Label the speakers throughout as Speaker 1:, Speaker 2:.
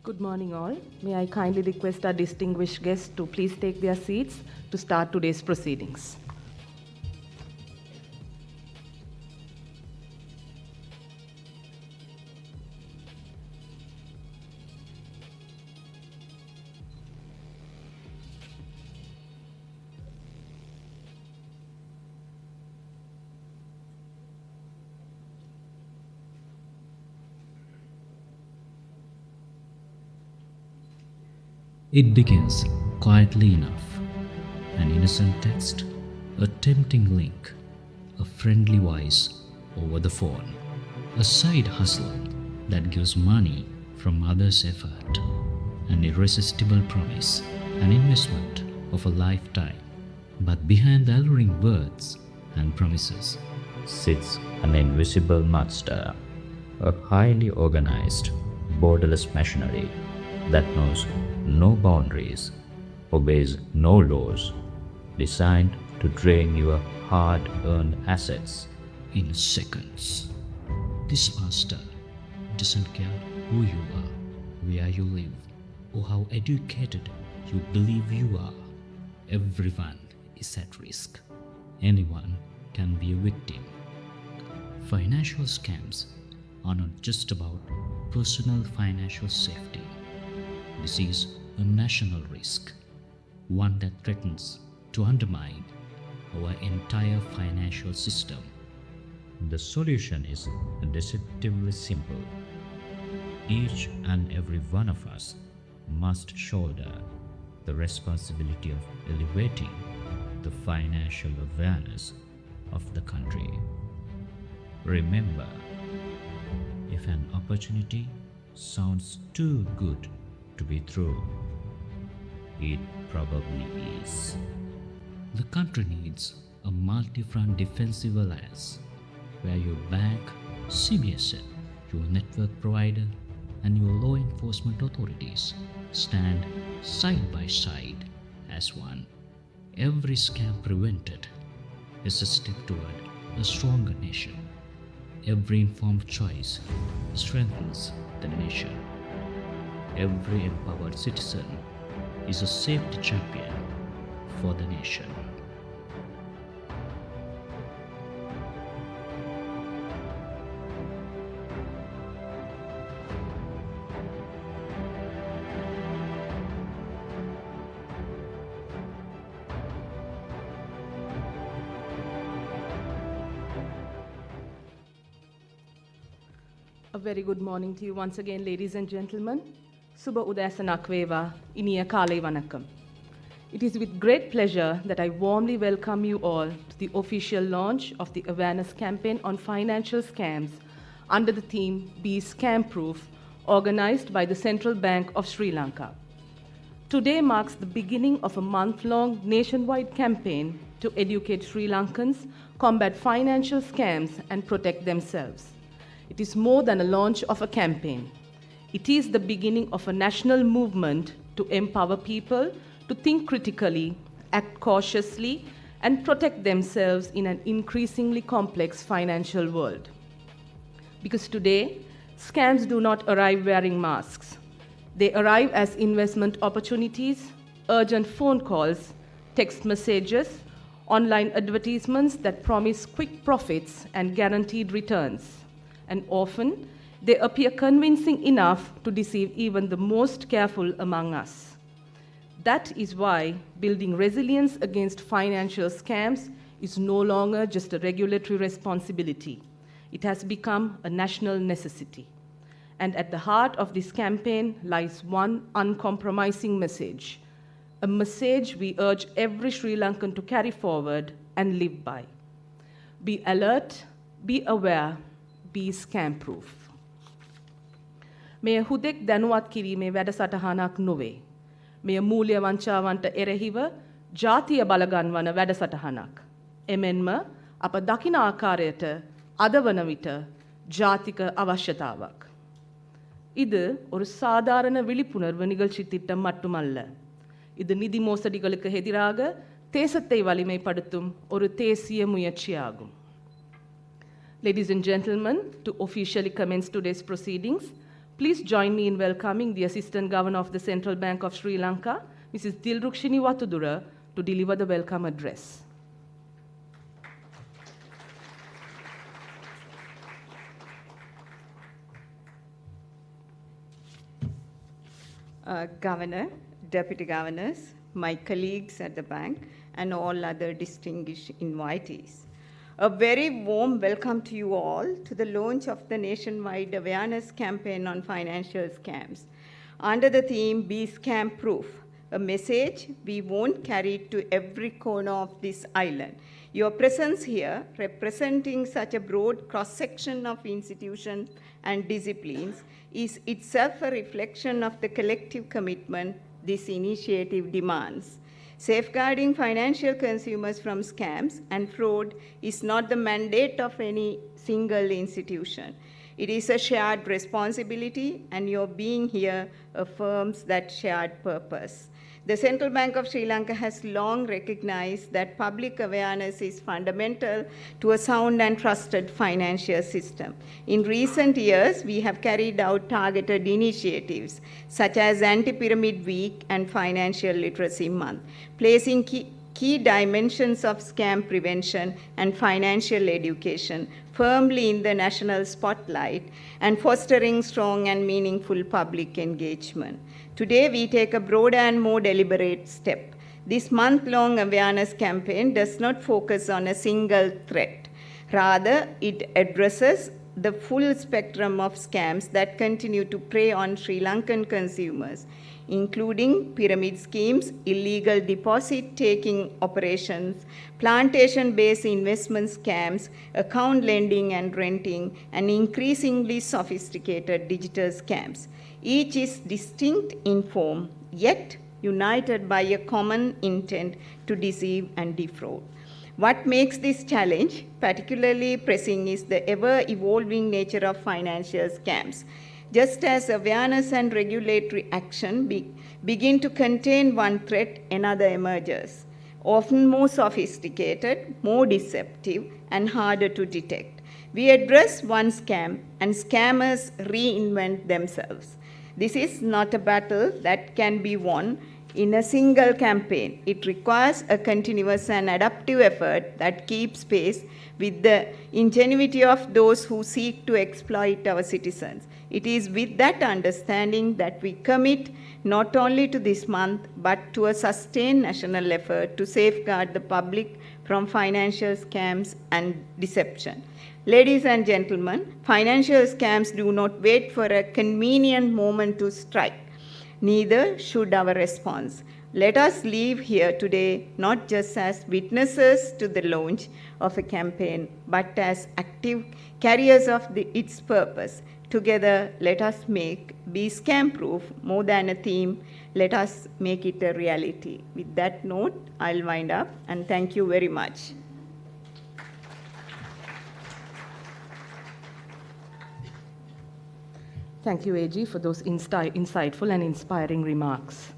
Speaker 1: Good morning all. May I kindly request our distinguished guests to please take their seats to start today's proceedings.
Speaker 2: It begins quietly enough, an innocent text, a tempting link, a friendly voice over the phone, a side hustle that gives money from others' effort, an irresistible promise, an investment of a lifetime. But behind the alluring words and promises
Speaker 3: sits an invisible monster, a highly organized, borderless machinery that knows no boundaries, obeys no laws, designed to drain your hard-earned assets
Speaker 2: in seconds. This master doesn't care who you are, where you live, or how educated you believe you are. Everyone is at risk. Anyone can be a victim. Financial scams are not just about personal financial safety. This is a national risk, one that threatens to undermine our entire financial system.
Speaker 3: The solution is deceptively simple. Each and every one of us must shoulder the responsibility of elevating the financial awareness of the country. Remember, if an opportunity sounds too good to be true, it probably is.
Speaker 2: The country needs a multi-front defensive alliance where your bank, CBSL, your network provider, and your law enforcement authorities stand side by side as one. Every scam prevented is a step toward a stronger nation. Every informed choice strengthens the nation. Every empowered citizen is a safety champion for the nation.
Speaker 1: A very good morning to you once again, ladies and gentlemen. Suba udayasanak veva, iniya kaalai vanakkam. It is with great pleasure that I warmly welcome you all to the official launch of the awareness campaign on financial scams under the theme Be Scam Proof, organized by the Central Bank of Sri Lanka. Today marks the beginning of a month-long nationwide campaign to educate Sri Lankans, combat financial scams, and protect themselves. It is more than a launch of a campaign. It is the beginning of a national movement to empower people to think critically, act cautiously, and protect themselves in an increasingly complex financial world. Because today, scams do not arrive wearing masks. They arrive as investment opportunities, urgent phone calls, text messages, online advertisements that promise quick profits and guaranteed returns. And often, they appear convincing enough to deceive even the most careful among us. That is why building resilience against financial scams is no longer just a regulatory responsibility. It has become a national necessity. And at the heart of this campaign lies one uncompromising message, a message we urge every Sri Lankan to carry forward and live by. Be alert, be aware, be scam proof. මෙය හුදෙක් දැනුවත් කිරීමේ වැඩසටහනක් නොවේ. මෙය මූල්‍ය වංචාවන්ට එරෙහිව ජාතිය බලගන්වන වැඩසටහනක්. එමෙන්ම අප දකින ආකාරයට අද වන විට ජාතික අවශ්‍යතාවක්. இது ஒரு சாதாரண விழிப்புணர்வு நிகழ்ச்சி திட்டம் மட்டுமல்ல. இது நிதி மோசடிகளுக்கு எதிராக தேசத்தை வலிமைப்படுத்தும் ஒரு தேசிய முயற்சியாகும். Ladies and gentlemen, to officially commence today's proceedings, Please join me in welcoming the Assistant Governor of the Central Bank of Sri Lanka, Mrs. 𝐒𝐜𝐚𝐦 𝐏𝐫𝐨𝐨𝐟, to deliver the welcome address.
Speaker 4: Governor, Deputy Governors, my colleagues at the bank, and all other distinguished invitees. A very warm welcome to you all to the launch of the nationwide awareness campaign on financial scams under the theme Be Scam Proof, a message we want carried to every corner of this island. Your presence here, representing such a broad cross-section of institutions and disciplines, is itself a reflection of the collective commitment this initiative demands. Safeguarding financial consumers from scams and fraud is not the mandate of any single institution. It is a shared responsibility, and your being here affirms that shared purpose. The Central Bank of Sri Lanka has long recognized that public awareness is fundamental to a sound and trusted financial system. In recent years, we have carried out targeted initiatives such as Anti-Pyramid Week and Financial Literacy Month, placing key dimensions of scam prevention and financial education firmly in the national spotlight and fostering strong and meaningful public engagement. Today, we take a broader and more deliberate step. This month-long awareness campaign does not focus on a single threat. Rather, it addresses the full spectrum of scams that continue to prey on Sri Lankan consumers, including pyramid schemes, illegal deposit-taking operations, plantation-based investment scams, account lending and renting, and increasingly sophisticated digital scams. Each is distinct in form, yet united by a common intent to deceive and defraud. What makes this challenge particularly pressing is the ever-evolving nature of financial scams. Just as awareness and regulatory action begin to contain one threat, another emerges, often more sophisticated, more deceptive, and harder to detect. We address one scam, and scammers reinvent themselves. This is not a battle that can be won in a single campaign. It requires a continuous and adaptive effort that keeps pace with the ingenuity of those who seek to exploit our citizens. It is with that understanding that we commit not only to this month, but to a sustained national effort to safeguard the public from financial scams and deception. Ladies and gentlemen, financial scams do not wait for a convenient moment to strike. Neither should our response. Let us leave here today not just as witnesses to the launch of a campaign, but as active carriers of its purpose. Together, let us make Be Scam Proof more than a theme. Let us make it a reality. With that note, I'll wind up, and thank you very much.
Speaker 1: Thank you, AG, for those insightful and inspiring remarks.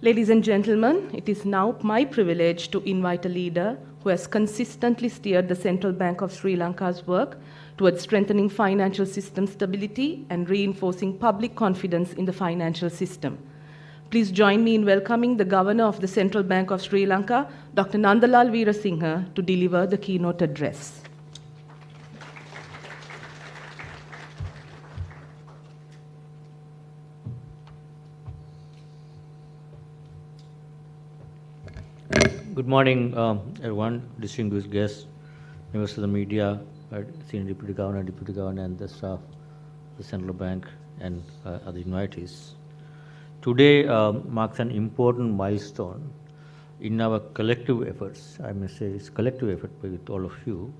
Speaker 1: Ladies and gentlemen, it is now my privilege to invite a leader who has consistently steered the Central Bank of Sri Lanka's work towards strengthening financial system stability and reinforcing public confidence in the financial system. Please join me in welcoming the Governor of the Central Bank of Sri Lanka, Dr. Nandalal Weerasinghe, to deliver the keynote address.
Speaker 5: Good morning, everyone, distinguished guests, members of the media, Senior Deputy Governor, and the staff of the Central Bank, and other invitees. Today marks an important milestone in our collective efforts, I may say it's collective effort with all of you,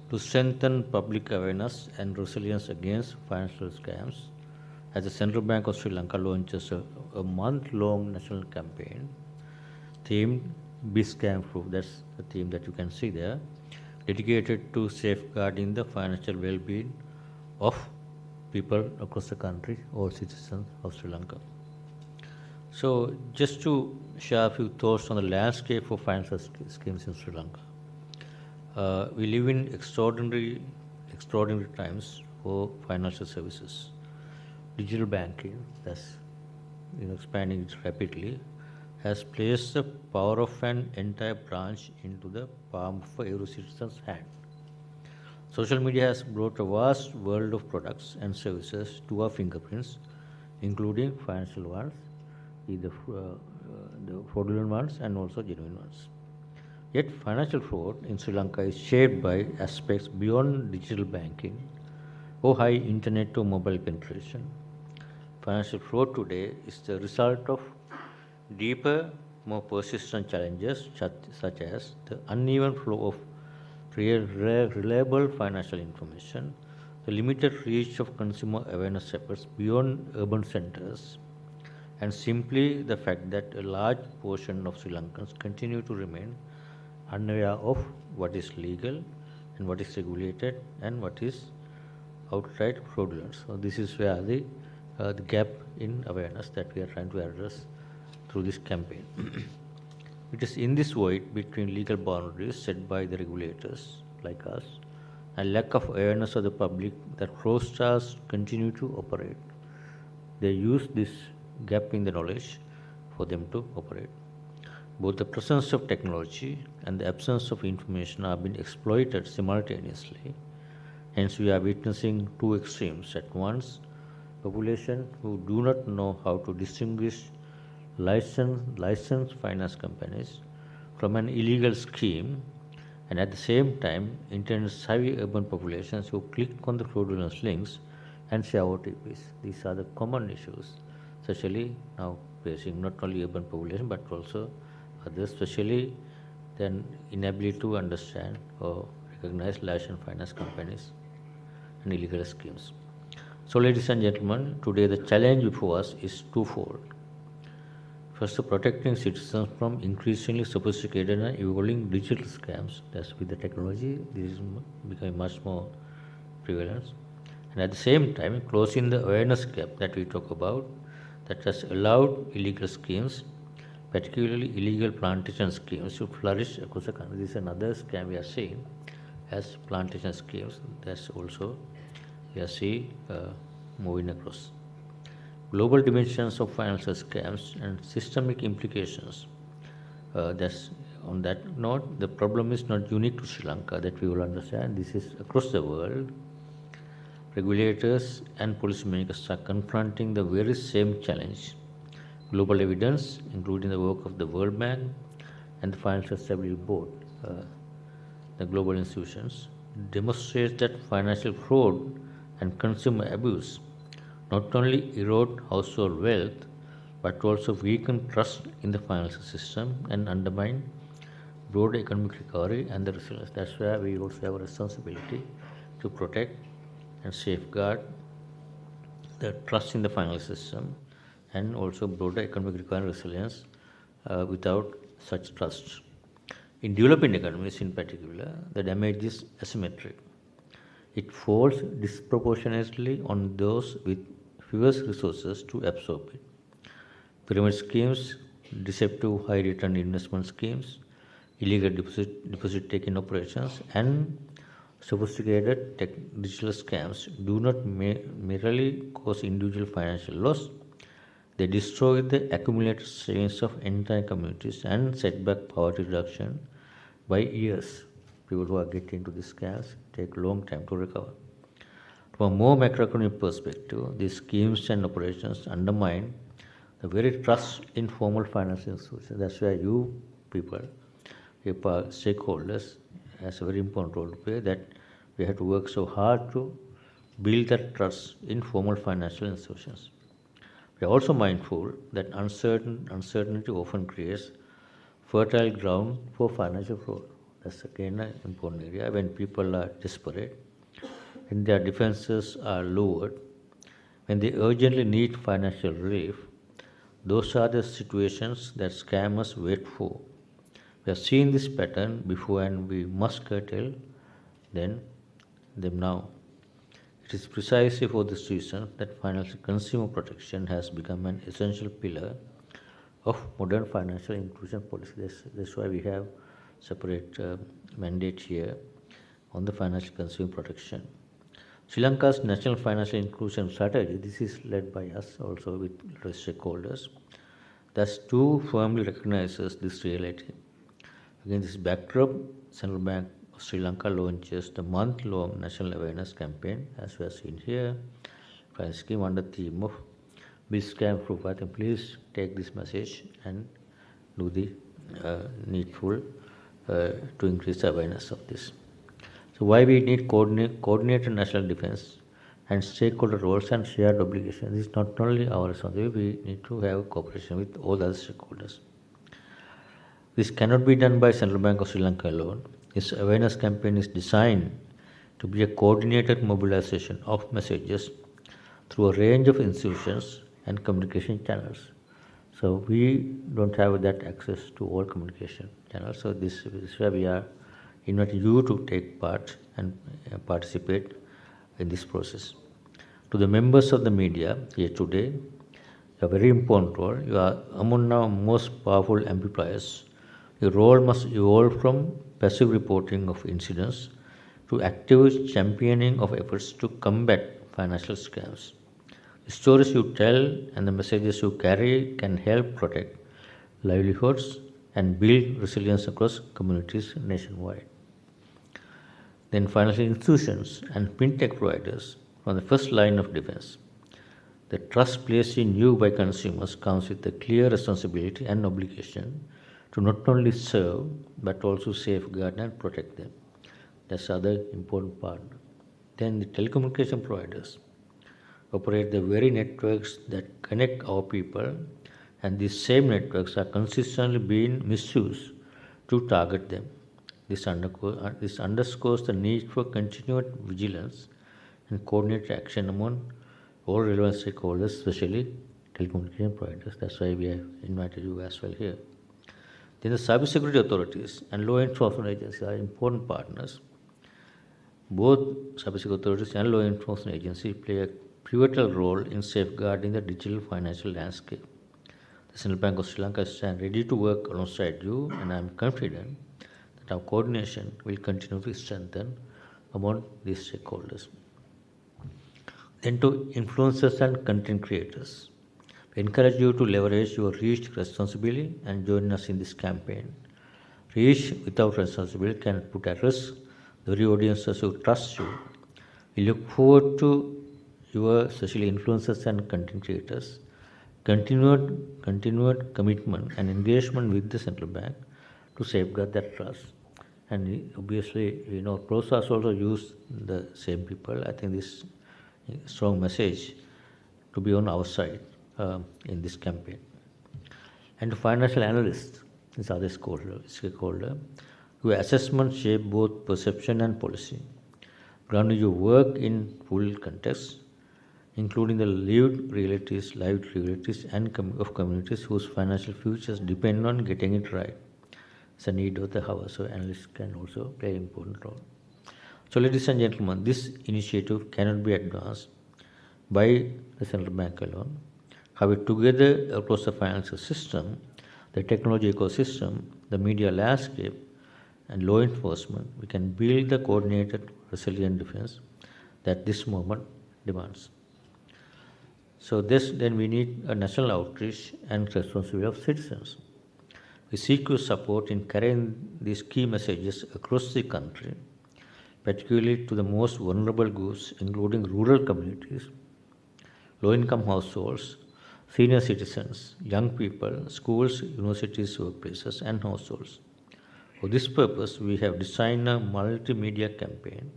Speaker 5: to strengthen public awareness and resilience against financial scams, as the Central Bank of Sri Lanka launches a month-long national campaign themed Be Scam Proof. That's the theme that you can see there, dedicated to safeguarding the financial well-being of people across the country, all citizens of Sri Lanka. So just to share a few thoughts on the landscape of financial schemes in Sri Lanka. We live in extraordinary times for financial services. digital banking, that's expanding it rapidly, has placed the power of an entire branch into the palm of every citizen's hand. Social media has brought a vast world of products and services to our fingerprints, including financial ones, either the fraudulent ones and also genuine ones. Yet financial fraud in Sri Lanka is shaped by aspects beyond digital banking or high internet or mobile penetration. Financial fraud today is the result of deeper, more persistent challenges such as the uneven flow of reliable financial information, the limited reach of consumer awareness efforts beyond urban centers, and simply the fact that a large portion of Sri Lankans continue to remain unaware of what is legal and what is regulated and what is outright fraudulent. So this is where the gap in awareness that we are trying to address through this campaign. It is in this void between legal boundaries set by the regulators like us and lack of awareness of the public that fraudsters continue to operate. They use this gap in the knowledge for them to operate. Both the presence of technology and the absence of information are being exploited simultaneously. Hence, we are witnessing two extremes. At once, population who do not know how to distinguish licensed finance companies from an illegal scheme, and at the same time, internet-savvy urban populations who click on the fraudulent links and share OTPs. These are the common issues, especially now facing not only urban population but also others, especially the inability to understand or recognize licensed finance companies and illegal schemes. So, ladies and gentlemen, today the challenge before us is twofold. First, protecting citizens from increasingly sophisticated and evolving digital scams. That's with the technology, this is becoming much more prevalent. And at the same time, closing the awareness gap that we talk about that has allowed illegal schemes, particularly illegal plantation schemes, to flourish across the country. This is another scam we are seeing as plantation schemes. That's also we are seeing moving across. Global dimensions of financial scams and systemic implications. That's on that note, the problem is not unique to Sri Lanka, that we will understand. This is across the world. Regulators and policymakers are confronting the very same challenge. Global evidence, including the work of the World Bank and the Financial Stability Board, the global institutions, demonstrates that financial fraud and consumer abuse not only erode household wealth but also weaken trust in the financial system and undermine broader economic recovery and the resilience. That's where we also have a responsibility to protect and safeguard the trust in the financial system and also broader economic recovery and resilience without such trust. In developing economies in particular, the damage is asymmetric. It falls disproportionately on those with fewest resources to absorb it. Pyramid schemes, deceptive high return investment schemes, illegal deposit taking operations, and sophisticated digital scams do not merely cause individual financial loss, they destroy the accumulated savings of entire communities and set back poverty reduction by years. People who are getting into these scams take a long time to recover. From a more macroeconomic perspective, these schemes and operations undermine the very trust in formal financial institutions. That's where you people, your stakeholders, has a very important role to play, that we have to work so hard to build that trust in formal financial institutions. We are also mindful that uncertainty often creates fertile ground for financial fraud. That's again an important area. When people are desperate, when their defenses are lowered, when they urgently need financial relief, those are the situations that scammers wait for. We have seen this pattern before and we must curtail them now. It is precisely for this reason that financial consumer protection has become an essential pillar of modern financial inclusion policy. That's why we have separate mandate here on the financial consumer protection. Sri Lanka's national financial inclusion strategy, this is led by us also with stakeholders, thus too firmly recognizes this reality. Against this backdrop, Central Bank of Sri Lanka launches the month-long national awareness campaign, as we have seen here, scheme under the theme of Be Scam Proof. I think please take this message and do the needful to increase the awareness of this. So why we need coordinated national defense and stakeholder roles and shared obligations. This is not only our responsibility, we need to have cooperation with all other stakeholders. This cannot be done by Central Bank of Sri Lanka alone. This awareness campaign is designed to be a coordinated mobilization of messages through a range of institutions and communication channels. So we don't have that access to all communication channels. So this is where we are inviting you to take part and participate in this process. To the members of the media here today, a very important role. You are among our most powerful amplifiers. Your role must evolve from passive reporting of incidents to active championing of efforts to combat financial scams. The stories you tell and the messages you carry can help protect livelihoods and build resilience across communities nationwide. Then financial institutions and fintech providers are the first line of defense. The trust placed in you by consumers comes with a clear responsibility and obligation to not only serve but also safeguard and protect them. That's the other important part. Then the telecommunication providers operate the very networks that connect our people, and these same networks are consistently being misused to target them. This underscores the need for continued vigilance and coordinated action among all relevant stakeholders, especially telecommunication providers. That's why we have invited you as well here. Then the cybersecurity authorities and law enforcement agencies are important partners. Both cybersecurity authorities and law enforcement agencies play a pivotal role in safeguarding the digital financial landscape. The Central Bank of Sri Lanka stands ready to work alongside you, and I am confident that our coordination will continue to strengthen among these stakeholders. Then to influencers and content creators. We encourage you to leverage your reach responsibly and join us in this campaign. Reach without responsibility can put at risk the very audiences who trust you. We look forward to your especially influencers and content creators continued commitment and engagement with the central bank to safeguard that trust. And obviously, process also use the same people. I think this strong message to be on our side in this campaign. And financial analysts, this other stakeholder, your assessment shape both perception and policy. Grounding your work in full context, including the lived realities and of communities whose financial futures depend on getting it right. It's a need of the hour, so analysts can also play an important role. So ladies and gentlemen, this initiative cannot be advanced by the central bank alone. However, together across the financial system, the technology ecosystem, the media landscape, and law enforcement, we can build the coordinated, resilient defense that this moment demands. So then we need a national outreach and responsibility of citizens. We seek your support in carrying these key messages across the country, particularly to the most vulnerable groups, including rural communities, low-income households, senior citizens, young people, schools, universities, workplaces, and households. For this purpose, we have designed a multimedia campaign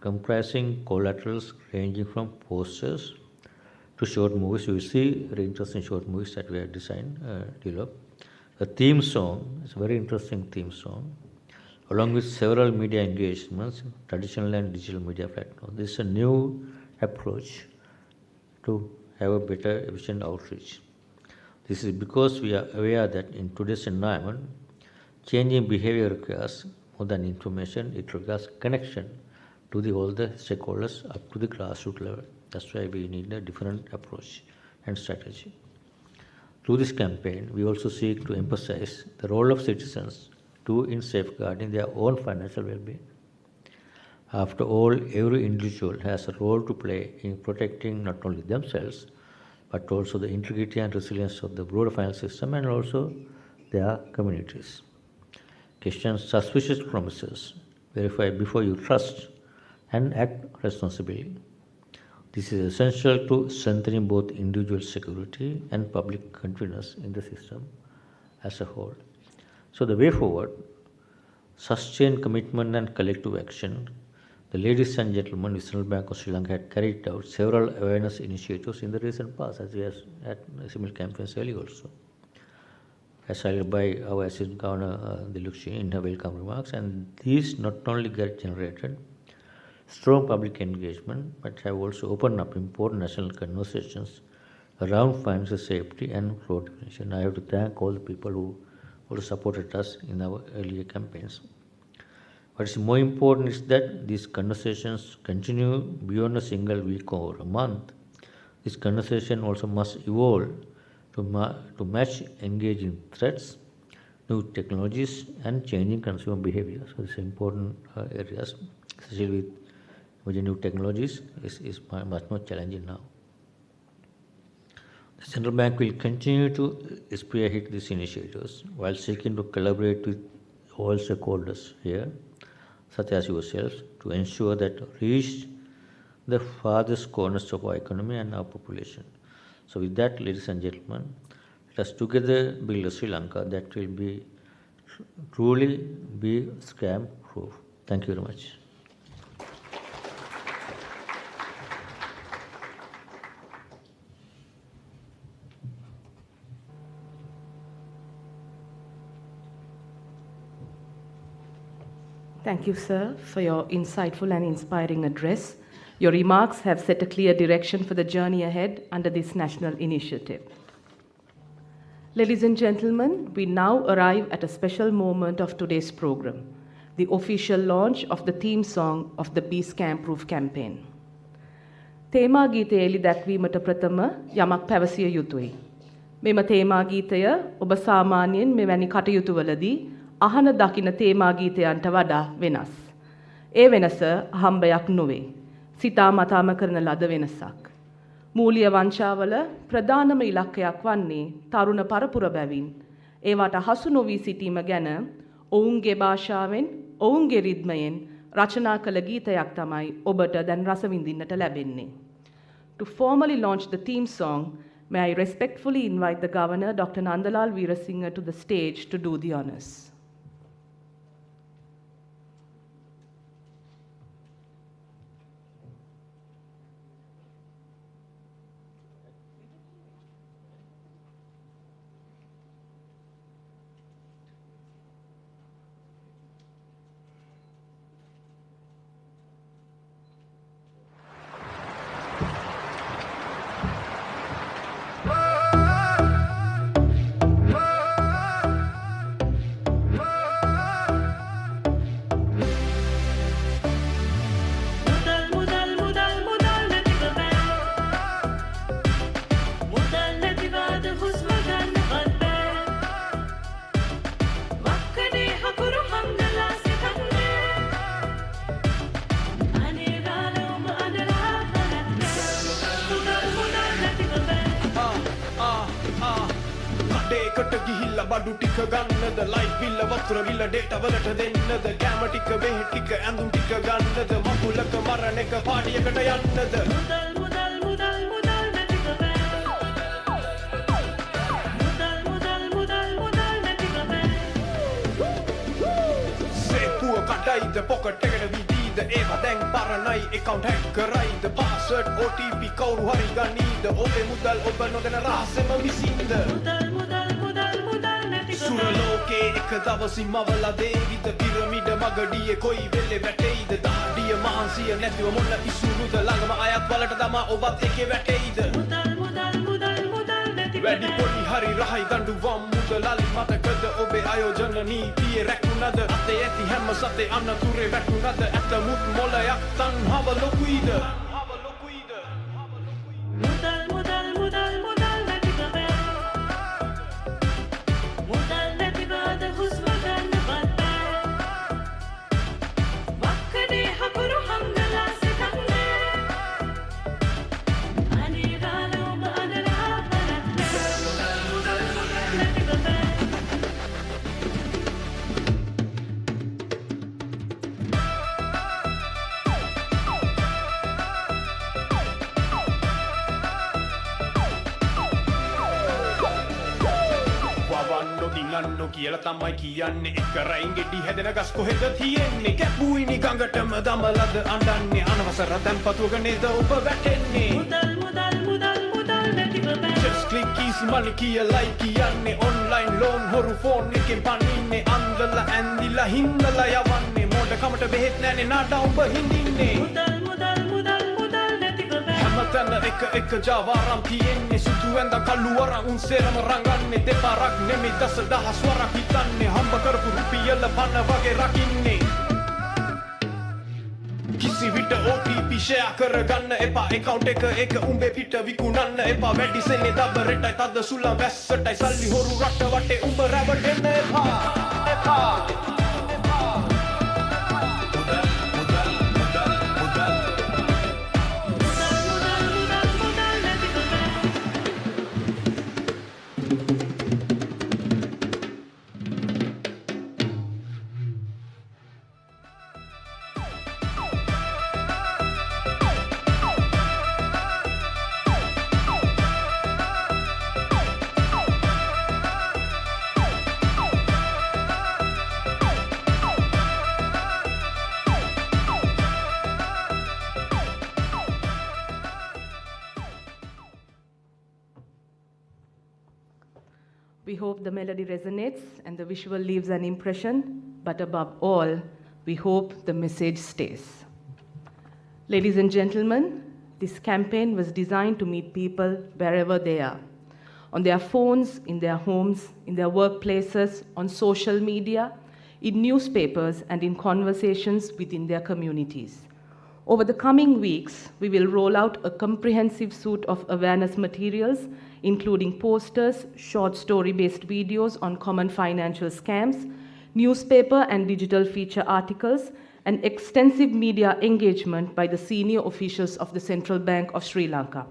Speaker 5: comprising collaterals ranging from posters to short movies. You will see very interesting short movies that we have developed. A theme song, it's a very interesting theme song, along with several media engagements, traditional and digital media platforms. This is a new approach to have a better, efficient outreach. This is because we are aware that in today's environment, changing behavior requires more than information, it requires connection to all the stakeholders up to the grassroots level. That's why we need a different approach and strategy. Through this campaign, we also seek to emphasize the role of citizens in safeguarding their own financial well-being. After all, every individual has a role to play in protecting not only themselves, but also the integrity and resilience of the broader financial system and also their communities. Question suspicious promises. Verify before you trust and act responsibly. This is essential to strengthening both individual security and public confidence in the system as a whole. So the way forward, sustained commitment and collective action. The ladies and gentlemen, the Central Bank of Sri Lanka had carried out several awareness initiatives in the recent past, as we have had similar campaigns earlier also, as highlighted by our Assistant Governor Dilukshi in her welcome remarks. And these not only get generated strong public engagement, but have also opened up important national conversations around financial safety and fraud prevention. I have to thank all the people who also supported us in our earlier campaigns. What is more important is that these conversations continue beyond a single week or a month. This conversation also must evolve to match engaging threats, new technologies, and changing consumer behavior. So these important areas, especially with new technologies, is much more challenging now. The Central Bank will continue to spearhead these initiatives while seeking to collaborate with all stakeholders here, such as yourselves, to ensure that reach the farthest corners of our economy and our population. So with that, ladies and gentlemen, let us together build a Sri Lanka that will be truly be scam proof. Thank you very much.
Speaker 1: Thank you, sir, for your insightful and inspiring address. Your remarks have set a clear direction for the journey ahead under this national initiative. Ladies and gentlemen, we now arrive at a special moment of today's program, the official launch of the theme song of the Be Scam Proof campaign. තේමා ගීතය එලි දැක්වීමට ප්‍රථම යමක් පැවසිය යුතුයි. මෙම තේමා ගීතය ඔබ සාමාන්‍යයෙන් මෙවැනි කටයුතුවලදී අහන දකින තේමා ගීතයන්ට වඩා වෙනස්. ඒ වෙනස අහම්බයක් නොවේ. සිතා මතාම කරන ලද වෙනසක්. මූලිය වංචාවල ප්‍රධානම ඉලක්කයක් වන්නේ තරුණ පරපුර බැවින් ඒවට හසු නොවී සිටීම ගැන ඔවුන්ගේ භාෂාවෙන් ඔවුන්ගේ රිද්මයෙන් රචනා කළ ගීතයක් තමයි ඔබට දැන් රස විඳින්නට ලැබෙන්නේ. To formally launch the theme song, may I respectfully invite the Governor, Dr. Nandalal Weerasinghe, to the stage to do the honors.
Speaker 6: බඩු ටික ගන්නද ලයිට් බිල්ල වතුර බිල්ල ඩේටා වලට දෙන්නද කැම ටික බෙහෙත් ටික ඇඳුම් ටික ගන්නද මකුලක මරණ එක පාඩියකට යන්නද මුදල් නැතික බෑ මුදල් නැතික බෑ සේපුව කඩයිද පොකට් එකට විදීද ඒවා දැන් පරණයි account hack කරයිද password OTP කවුරු හරි ගනීද ඔබේ මුදල් ඔබ නොදැන රහසෙම විසින්ද සුරලෝකේ එක දවසින් මවලා දේවිද පිරමිඩ මගඩියේ කොයි වෙලේ වැටෙයිද දාඩිය මහන්සිය නැතිව මොන ඉසුරුද ළඟම අයත් වලට තමා ඔබත් එකේ වැටෙයිද මුදල් නැති වැඩි පොඩි හරි රහයි දඬුවම් මුදලලි මතකද ඔබේ ආයෝජන නීතියේ රැකුණද අතේ ඇති හැම සතේ අනතුරේ වැටුණද ඇත මුත් මොලයක් තන්හව ලොකුයිද හුස්ම ගන්න බෑ වක්කඩේ හකුරු ඉල්ලන්නෝ කියලා තමයි කියන්නේ එක රයින් ගෙඩි හැදෙන ගස් කොහෙද තියෙන්නේ කැපුයිනි ගඟටම දමලද අඬන්නේ අනවසර තැම්පතුවක නේද ඔබ වැටෙන්නේ මුදල් නැතිව බෑ just click easy money කියලායි කියන්නේ online loan හොරු ෆෝන් එකෙන් පනින්නේ අන්දලා ඇන්දිලා හින්දලා යවන්නේ මොඩකමට බෙහෙත් නැනේ නාඩා උඹ හින්දින්නේ මුදල් නැතිව බෑ හැමතැන එක ජාවාරම් තියෙන්නේ සුදු ඇඳ කළු වරන් උන් සේරම රංගන්නේ දෙපාරක් නෙමෙයි දසදහස් වරක් හිතන්නේ හම්බ කරපු රුපියල පන වගේ රකින්නේ කිසි විට OTP share කරගන්න එපා account එක උඹේ පිට විකුණන්න එපා වැඩි සෙල්ලේ දබරටයි තද සුළං වැස්සටයි සල්ලි හොරු රට වටේ උඹ රැවටෙන්න එපා
Speaker 1: We hope the melody resonates and the visual leaves an impression, but above all, we hope the message stays. Ladies and gentlemen, this campaign was designed to meet people wherever they are, on their phones, in their homes, in their workplaces, on social media, in newspapers, and in conversations within their communities. Over the coming weeks, we will roll out a comprehensive suite of awareness materials, including posters, short story-based videos on common financial scams, newspaper and digital feature articles, and extensive media engagement by the senior officials of the Central Bank of Sri Lanka,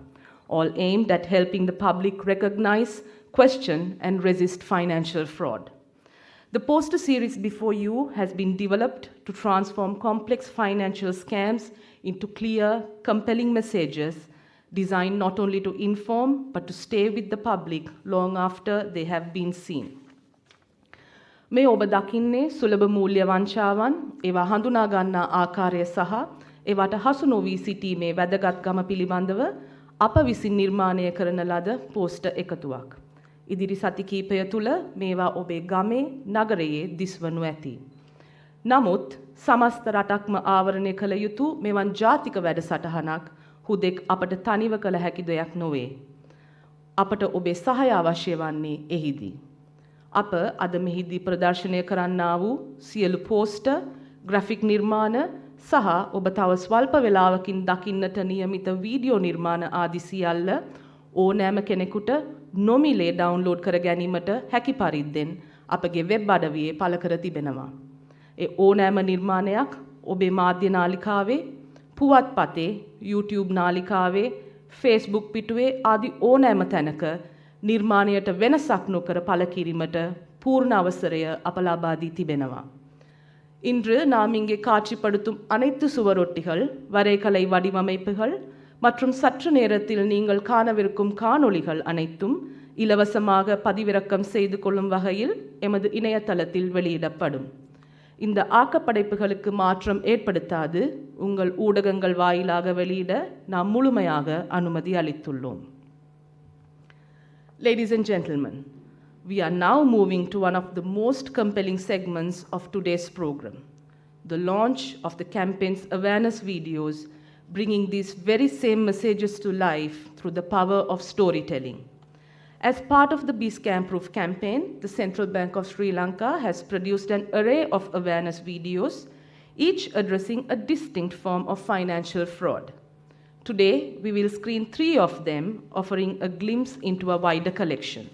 Speaker 1: all aimed at helping the public recognize, question, and resist financial fraud. The poster series before you has been developed to transform complex financial scams into clear, compelling messages designed not only to inform, but to stay with the public long after they have been seen. මේ ඔබ දකින්නේ සුලභ මූල්‍ය වංචාවන්, ඒවා හඳුනා ගන්නා ආකාරය සහ ඒවට හසු නොවී සිටීමේ වැදගත්කම පිළිබඳව අප විසින් නිර්මාණය කරන ලද පෝස්ටර් එකතුවක්. ඉදිරි සති කිහිපය තුළ මේවා ඔබේ ගමේ, නගරයේ දිස්වනු ඇති. නමුත් සමස්ත රටක්ම ආවරණය කළ යුතු මෙවන් ජාතික වැඩසටහනක් හුදෙක් අපට තනිව කළ හැකි දෙයක් නොවේ. අපට ඔබේ සහාය අවශ්‍ය වන්නේ එහිදී. අප අද මෙහිදී ප්‍රදර්ශනය කරන්නා වූ සියලු පෝස්ටර්, ග්‍රැෆික් නිර්මාණ සහ ඔබ තව ස්වල්ප වේලාවකින් දකින්නට නියමිත වීඩියෝ නිර්මාණ ආදී සියල්ල ඕනෑම කෙනෙකුට නොමිලේ ඩවුන්ලෝඩ් කර ගැනීමට හැකි පරිද්දෙන් අපගේ වෙබ් අඩවියේ පළ කර තිබෙනවා. ඒ ඕනෑම නිර්මාණයක් ඔබේ මාධ්‍ය නාලිකාවේ, පුවත්පතේ, YouTube නාලිකාවේ, Facebook පිටුවේ ආදී ඕනෑම තැනක නිර්මාණයට වෙනසක් නොකර පළ කිරීමට பூர்ண அவசரය අප ලබා දී තිබෙනවා. இன்று நாம் இங்கே காட்சிப்படுத்தும் அனைத்து சுவரொட்டிகள், வரைகலை வடிவமைப்புகள் மற்றும் சற்று நேரத்தில் நீங்கள் காணவிருக்கும் காணொளிகள் அனைத்தும் இலவசமாக பதிவிறக்கம் செய்து கொள்ளும் வகையில் எமது இணையதளத்தில் வெளியிடப்படும். இந்த ஆக்கப்படைப்புகளுக்கு மாற்றம் ஏற்படுத்தாது உங்கள் ஊடகங்கள் வாயிலாக வெளியிட நாம் முழுமையாக அனுமதி அளித்துள்ளோம். Ladies and gentlemen, we are now moving to one of the most compelling segments of today's program, the launch of the campaign's awareness videos, bringing these very same messages to life through the power of storytelling. As part of the Be Scam Proof campaign, the Central Bank of Sri Lanka has produced an array of awareness videos, each addressing a distinct form of financial fraud. Today, we will screen 3 of them, offering a glimpse into a wider collection.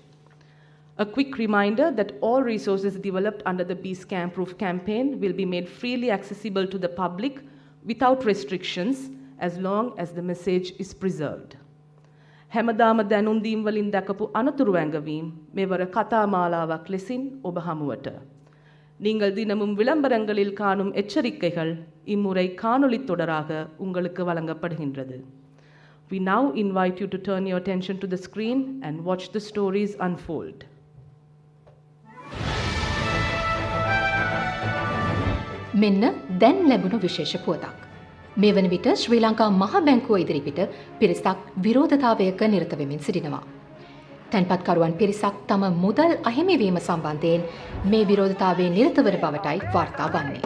Speaker 1: A quick reminder that all resources developed under the Be Scam Proof campaign will be made freely accessible to the public without restrictions as long as the message is preserved. හැමදාම දැනුම් දීම් වලින් දකපු අනතුරු ඇඟවීම් මෙවර කතා මාලාවක් ලෙසින් ඔබ හමුවට. நீங்கள் தினமும் விளம்பரங்களில் காணும் எச்சரிக்கைகள் இம்முறை காணொளித் தொடராக உங்களுக்கு வழங்கப்படுகின்றது. We now invite you to turn your attention to the screen and watch the stories unfold.
Speaker 7: මෙන්න දැන් ලැබුණු විශේෂ පුවතක්. මේ වන විට ශ්‍රී ලංකා මහ බැංකුව ඉදිරිපිට පිරිසක් විරෝධතාවයක නිරත වෙමින් සිටිනවා. තැන්පත්කරුවන් පිරිසක් තම මුදල් අහිමිවීම සම්බන්ධයෙන් මේ විරෝධතාවයේ නිරත වන බවටයි වාර්තා වන්නේ.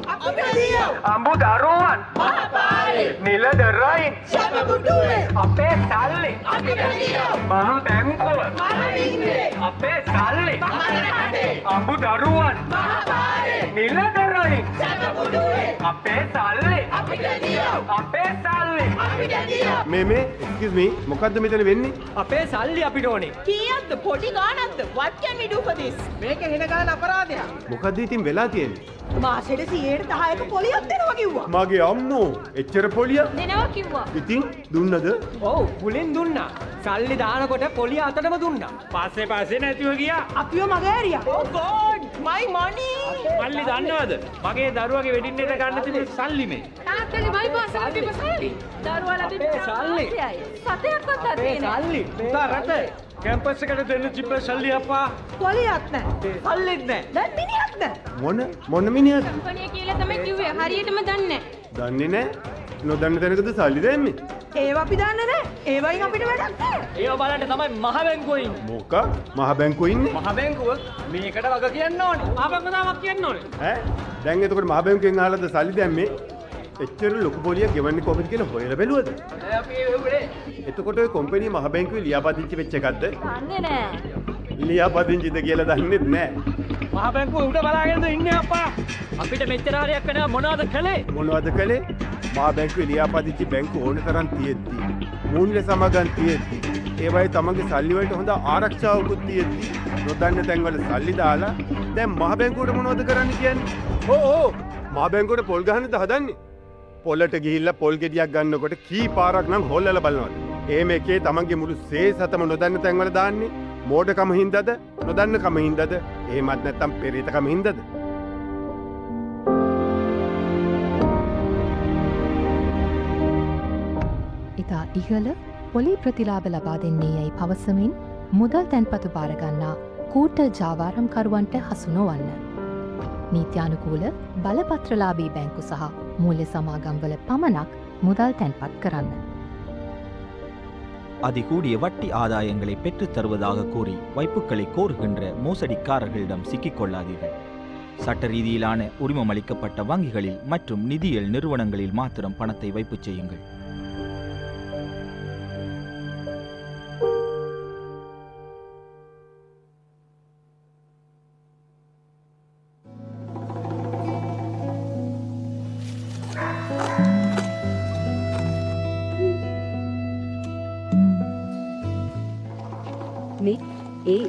Speaker 8: අඹු දරුවන් මහපාරේ නිලධරයින් සැපබුඩුවේ අපේ සල්ලි අපිට දියෝ මහ බැංකුව මරණින්නේ අපේ සල්ලි මරණටේ අඹු දරුවන් මහපාරේ නිලධරයින් සැපබුඩුවේ අපේ සල්ලි අපිට දියෝ අපේ සල්ලි අපිට දියෝ
Speaker 9: මේ excuse me මොකද්ද මෙතන වෙන්නේ?
Speaker 8: අපේ සල්ලි අපිට ඕනේ.
Speaker 10: කීයක්ද පොඩි ගානක්ද? What can we do for this?
Speaker 8: මේක හෙන ගාන අපරාධයක්.
Speaker 9: මොකද්ද ඉතින් වෙලා තියෙන්නේ?
Speaker 10: මාසෙට 10%ක පොලියක් දෙනවා කිව්වා.
Speaker 9: මගේ අම්මෝ එච්චර පොලිය
Speaker 10: දෙනවා කිව්වා.
Speaker 9: ඉතින් දුන්නද?
Speaker 8: ඔව් පුලින් දුන්නා. සල්ලි දානකොට පොලිය අතටම දුන්නා. පස්සේ නැතිව ගියා.
Speaker 10: අපිව මගේ ඇරියා. Oh god, my money.
Speaker 8: මල්ලි දන්නවද? මගේ දරුවගේ වෙඩින් එක ගන්න තිබුණු සල්ලි මේ.
Speaker 10: තාත්තගේ මයි පාසල් තිබ්බ සල්ලි. දරුවා ලැබෙන්න
Speaker 8: සල්ලි.
Speaker 10: සතයක්වත් අදින්නේ නැහැ.
Speaker 8: සල්ලි. පුතා රට කැම්පස් එකට දෙන්න තිබ්බ සල්ලි අප්පා.
Speaker 10: පොලියක් නැහැ.
Speaker 8: සල්ලිත් නැහැ.
Speaker 10: දැන් මිනිහක් නැහැ.
Speaker 9: මොන මිනිහද?
Speaker 10: කම්පැනි කියලා තමයි කිව්වේ. හරියටම දන්නේ නැහැ.
Speaker 9: දන්නේ නැහැ. නොදන්න තැනකද සල්ලි දැම්මේ?
Speaker 10: ඒව අපි දන්නේ නැහැ. ඒ වයින් අපිට වැඩක් නැහැ.
Speaker 8: ඒව බලන්න තමයි මහ බැංකුවේ ඉන්නේ.
Speaker 9: මොකක්? මහ බැංකුවේ ඉන්නේ?
Speaker 8: මහ බැංකුව මේකට වග කියන්න ඕනේ. මහ බැංකුව තාමක් කියන්න ඕනේ.
Speaker 9: ඈ දැන් එතකොට මහ බැංකුවෙන් අහලාද සල්ලි දැම්මේ? එච්චර ලොකු පොලියක් ගෙවන්නේ කොහොමද කියලා හොයලා බැලුවද?
Speaker 8: අපි ඒවුනේ.
Speaker 9: එතකොට ඔය කම්පැනි මහ බැංකුවේ ලියාපදිංචි වෙච්ච එකක්ද?
Speaker 10: දන්නේ නැහැ.
Speaker 9: ලියාපදිංචිද කියලා දන්නේත් නැහැ.
Speaker 8: මහ බැංකුව උඩ බලාගෙනද ඉන්නේ අප්පා. අපිට මෙච්චර හරියක් කරනවා මොනවද කළේ?
Speaker 9: මොනවද කළේ? මහ බැංකුවේ ලියාපදිංචි බැංකු ඕන තරම් තියෙද්දි මූල්‍ය සමගන් තියෙද්දි ඒවයි තමන්ගේ සල්ලි වලට හොඳ ආරක්ෂාවකුත් තියෙද්දි නොදන්න තැන්වල සල්ලි දාලා දැන් මහ බැංකුවට මොනවද කරන්න කියන්නේ? ඕ මහ බැංකුවට පොල් ගහන්නද හදන්නේ? පොල්ලට ගිහිල්ලා පොල් ගෙඩියක් ගන්නකොට කී පාරක් නම් හොල්ලලා බලනවද? එහෙම එකේ තමන්ගේ මුළු සේසතම නොදන්න තැන්වල දාන්නේ මෝඩකම හින්දාද නොදන්නකම හින්දාද එහෙමත් නැත්නම් පෙරේතකම හින්දාද?
Speaker 7: ඉතා ඉහළ පොලි ප්‍රතිලාභ ලබා දෙන්නේ යැයි පවසමින් මුදල් තැන්පතු භාරගන්නා කූට ජාවාරම්කරුවන්ට හසු නොවන්න. නීත්‍යානුකූල බලපත්‍රලාභී බැංකු සහ මූල්‍ය සමාගම්වල පමණක් මුදල් தැන්පත් කරන්න.
Speaker 11: அதிகூடிய வட்டி ஆதாயங்களை பெற்றுத் தருவதாக கூறி வைப்புக்களை கோருகின்ற மோசடிக்காரர்களிடம் சிக்கிக்கொள்ளாதீர்கள். சட்ட ரீதியிலான உரிமம் அளிக்கப்பட்ட வங்கிகளில் மற்றும் நிதியியல் நிறுவனங்களில் மாத்திரம் பணத்தை வைப்பு செய்யுங்கள்.
Speaker 12: ඒ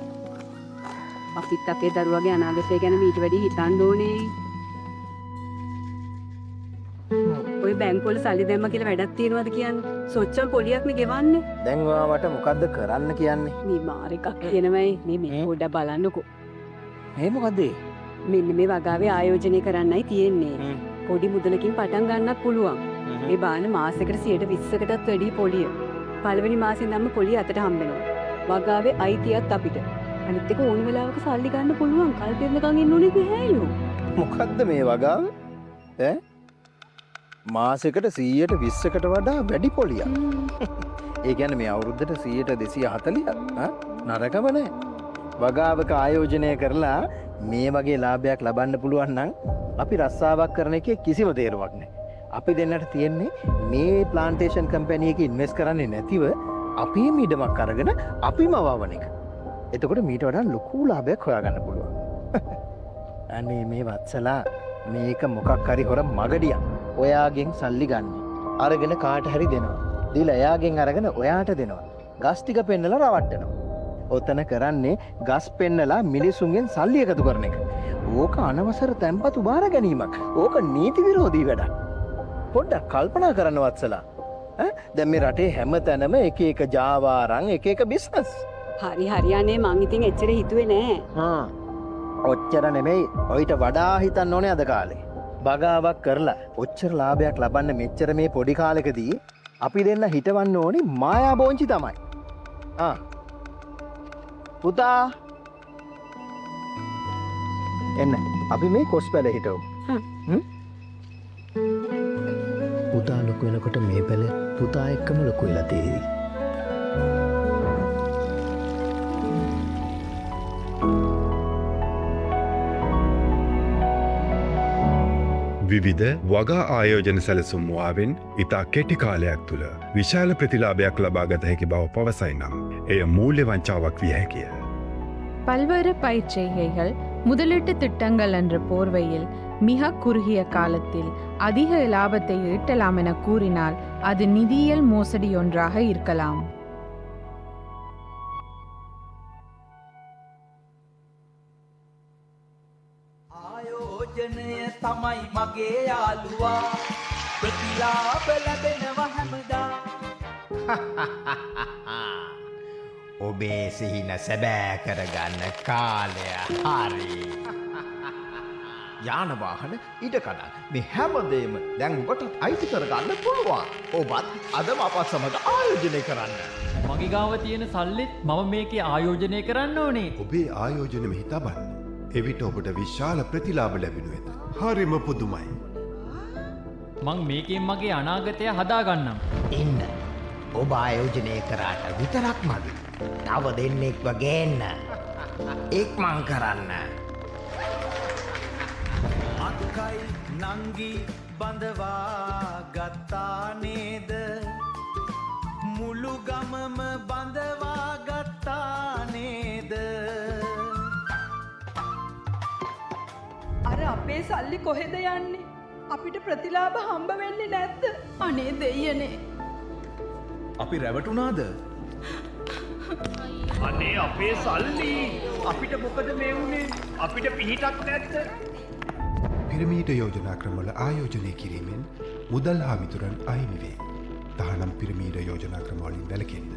Speaker 12: අපිත් අපේ දරුවගේ අනාගතය ගැන මීට වැඩි හිතන්න ඕනේ. ඔය බැංකුවල සල්ලි දැම්ම කියලා වැඩක් තියෙනවද කියන්නේ? සොච්චම් පොලියක්නේ ගෙවන්නේ.
Speaker 13: දැන් ඔයාට මොකද්ද කරන්න කියන්නේ?
Speaker 12: මේ මාර එකක් කියනමයි මේ පොඩ්ඩක් බලන්නකෝ.
Speaker 13: මේ මොකද්ද?
Speaker 12: මෙන්න මේ වගාවේ ආයෝජනය කරන්නයි තියෙන්නේ. පොඩි මුදලකින් පටන් ගන්නත් පුළුවන්. මේ බාන මාසෙකට 120කටත් වැඩි පොලිය. පළවෙනි මාසෙන් නම් පොලිය අතට හම්බ වෙනවා. වගාවේ අයිතියත් අපිට. අනිත් එක ඕන වෙලාවක සල්ලි ගන්න පුළුවන්. කල් දෙන්නකන් ඉන්න ඕනේ නැහැලු.
Speaker 13: මොකද්ද මේ වගාව? ඈ මාසෙකට 120කට වඩා වැඩි පොලියක්. ඒ කියන්නේ මේ අවුරුද්දට 240ක් නරකම නෑ. වගාවක ආයෝජනය කරලා මේ වගේ ලාභයක් ලබන්න පුළුවන් නම් අපි රස්සාවක් කරන එකේ කිසිම තේරුමක් නෑ. අපි දෙන්නට තියෙන්නේ මේ ප්ලාන්ටේෂන් කම්පැනි එකේ ඉන්වෙස්ට් කරන්නේ නැතිව අපේ මිඩමක් අරගෙන අපිම වවන එක. එතකොට මීට වඩා ලොකු ලාභයක් හොයාගන්න පුළුවන්. අනේ මේ වත්සලා මේක මොකක් හරි හොර මගඩියක්. ඔයාගෙන් සල්ලි ගන්න. අරගෙන කාට හරි දෙනවා. දීලා එයාගෙන් අරගෙන ඔයාට දෙනවා. ගස් ටික පෙන්නලා රවට්ටනවා. ඔතන කරන්නේ ගස් පෙන්නලා මිනිසුන්ගෙන් සල්ලි එකතු කරන එක. ඕක අනවසර තැන්පතු බාර ගැනීමක්. ඕක නීති විරෝධී වැඩක්. පොඩ්ඩක් කල්පනා කරන්න වත්සලා. දැන් මේ රටේ හැම තැනම එක එක ජාවාරම් එක එක බිස්නස්.
Speaker 12: හරි අනේ මං ඉතින් එච්චර හිතුවේ නෑ.
Speaker 13: ඔච්චර නෙමෙයි ඔයිට වඩා හිතන්න ඕනේ අද කාලේ. බගාවක් කරලා ඔච්චර ලාභයක් ලබන්න මෙච්චර මේ පොඩි කාලෙකදී අපි දෙන්න හිතවන්න ඕනේ මායා බෝංචි තමයි. පුතා එන්න අපි මේ කොස් පැල හිටවමු. පුතා ලොකු වෙනකොට මේ පැල පුතා එක්කම ලොකු වෙලා තේරි.
Speaker 9: විවිධ වගා ආයෝජන සැලසුම් මුවාවෙන් ඉතා කෙටි කාලයක් තුළ විශාල ප්‍රතිලාභයක් ලබාගත හැකි බව පවසයි නම් එය மூல்ய වංචාවක් විය හැකිය.
Speaker 14: பல்வேறு பயிற்சிகைகள் முதலீட்டு திட்டங்கள் என்ற போர்வையில் மிக குறுகிய காலத்தில் அதிக லாபத்தை ஈட்டலாம் என கூறினால் அது நிதியியல் மோசடி ஒன்றாக இருக்கலாம்.
Speaker 15: තමයි මගේ යාළුවා ප්‍රතිලාභ ලැබෙනවා හැමදා.
Speaker 16: ඔබේ සිහින සැබෑ කරගන්න කාලය හරි. යාන වාහන ඉඩකඩම් මේ හැමදේම දැන් ඔබට අයිති කරගන්න පුළුවන්. ඔබත් අදම අපත් සමග ආයෝජනය කරන්න.
Speaker 17: මගේ ගාව තියෙන සල්ලිත් මම මේකේ ආයෝජනය කරන්න ඕනේ.
Speaker 9: ඔබේ ආයෝජන මෙහි තබන්න. එවිට ඔබට විශාල ප්‍රතිලාභ ලැබෙනු ඇත. හරිම පුදුමයි.
Speaker 17: මං මේකෙන් මගේ අනාගතය හදාගන්නම්.
Speaker 16: ඉන්න. ඔබ ආයෝජනය කරාට විතරක් මදි. තව දෙන්නෙක්ව ගේන්න. ඉක්මන් කරන්න.
Speaker 15: අක්කයි නංගි බඳවා ගත්තා නේද? මුළු ගමම බඳවා ගත්තා නේද?
Speaker 10: අර අපේ සල්ලි කොහෙද යන්නේ? අපිට ප්‍රතිලාභ හම්බ වෙන්නේ නැද්ද? අනේ දෙයියනේ.
Speaker 11: අපි රැවටුණාද?
Speaker 8: අනේ අපේ සල්ලි අපිට මොකද මේ වුනේ? අපිට පිහිටක් නැද්ද?
Speaker 9: පිරමීඩ යෝජනා ක්‍රමවල ආයෝජනය කිරීමෙන් මුදල් හා මිතුරන් අහිමි වේ. තහනම් පිරමීඩ යෝජනා ක්‍රමවලින් වැළකෙන්න.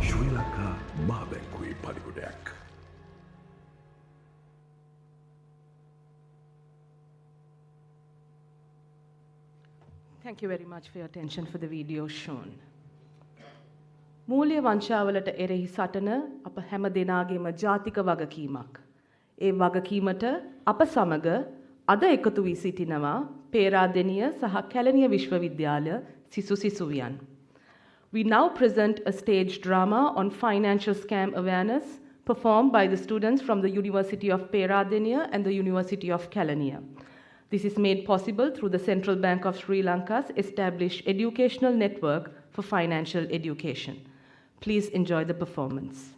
Speaker 18: ශ්‍රී ලංකා මහ බැංකුවේ පරිගොඩයක්.
Speaker 1: Thank you very much for your attention for the video shown. මූල්‍ය වංචාවලට එරෙහි සටන අප හැම දෙනාගේම ජාතික වගකීමක්. ඒ වගකීමට අප සමග අද එකතු වී සිටිනවා පේරාදෙණිය සහ කැලණිය විශ්වවිද්‍යාල සිසු සිසුවියන්. We now present a stage drama on financial scam awareness performed by the students from the University of Peradeniya and the University of Kelaniya. This is made possible through the Central Bank of Sri Lanka's established educational network for financial education. Please enjoy the performance.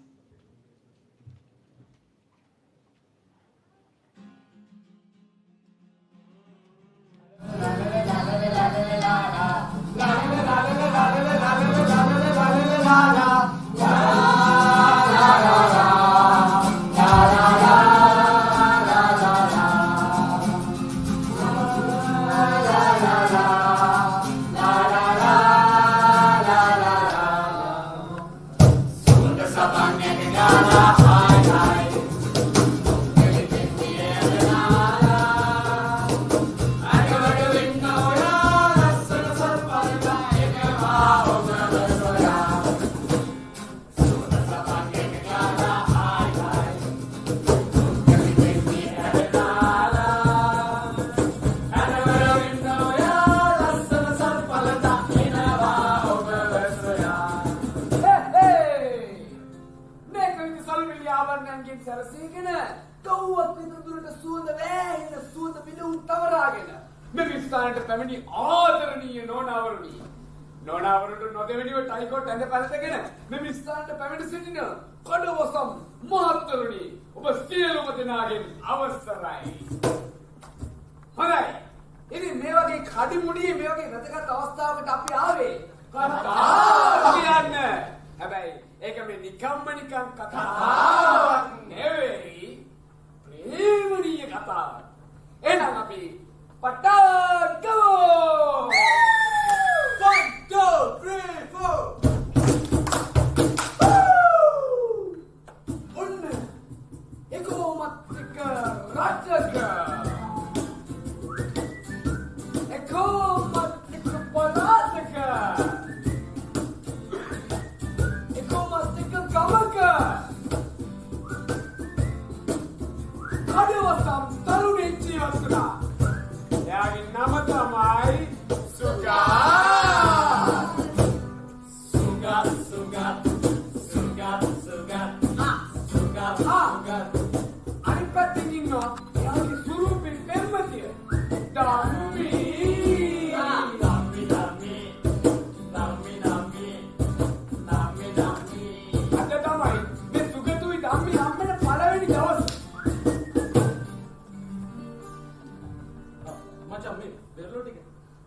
Speaker 6: මේ වෙරළෝ ටික.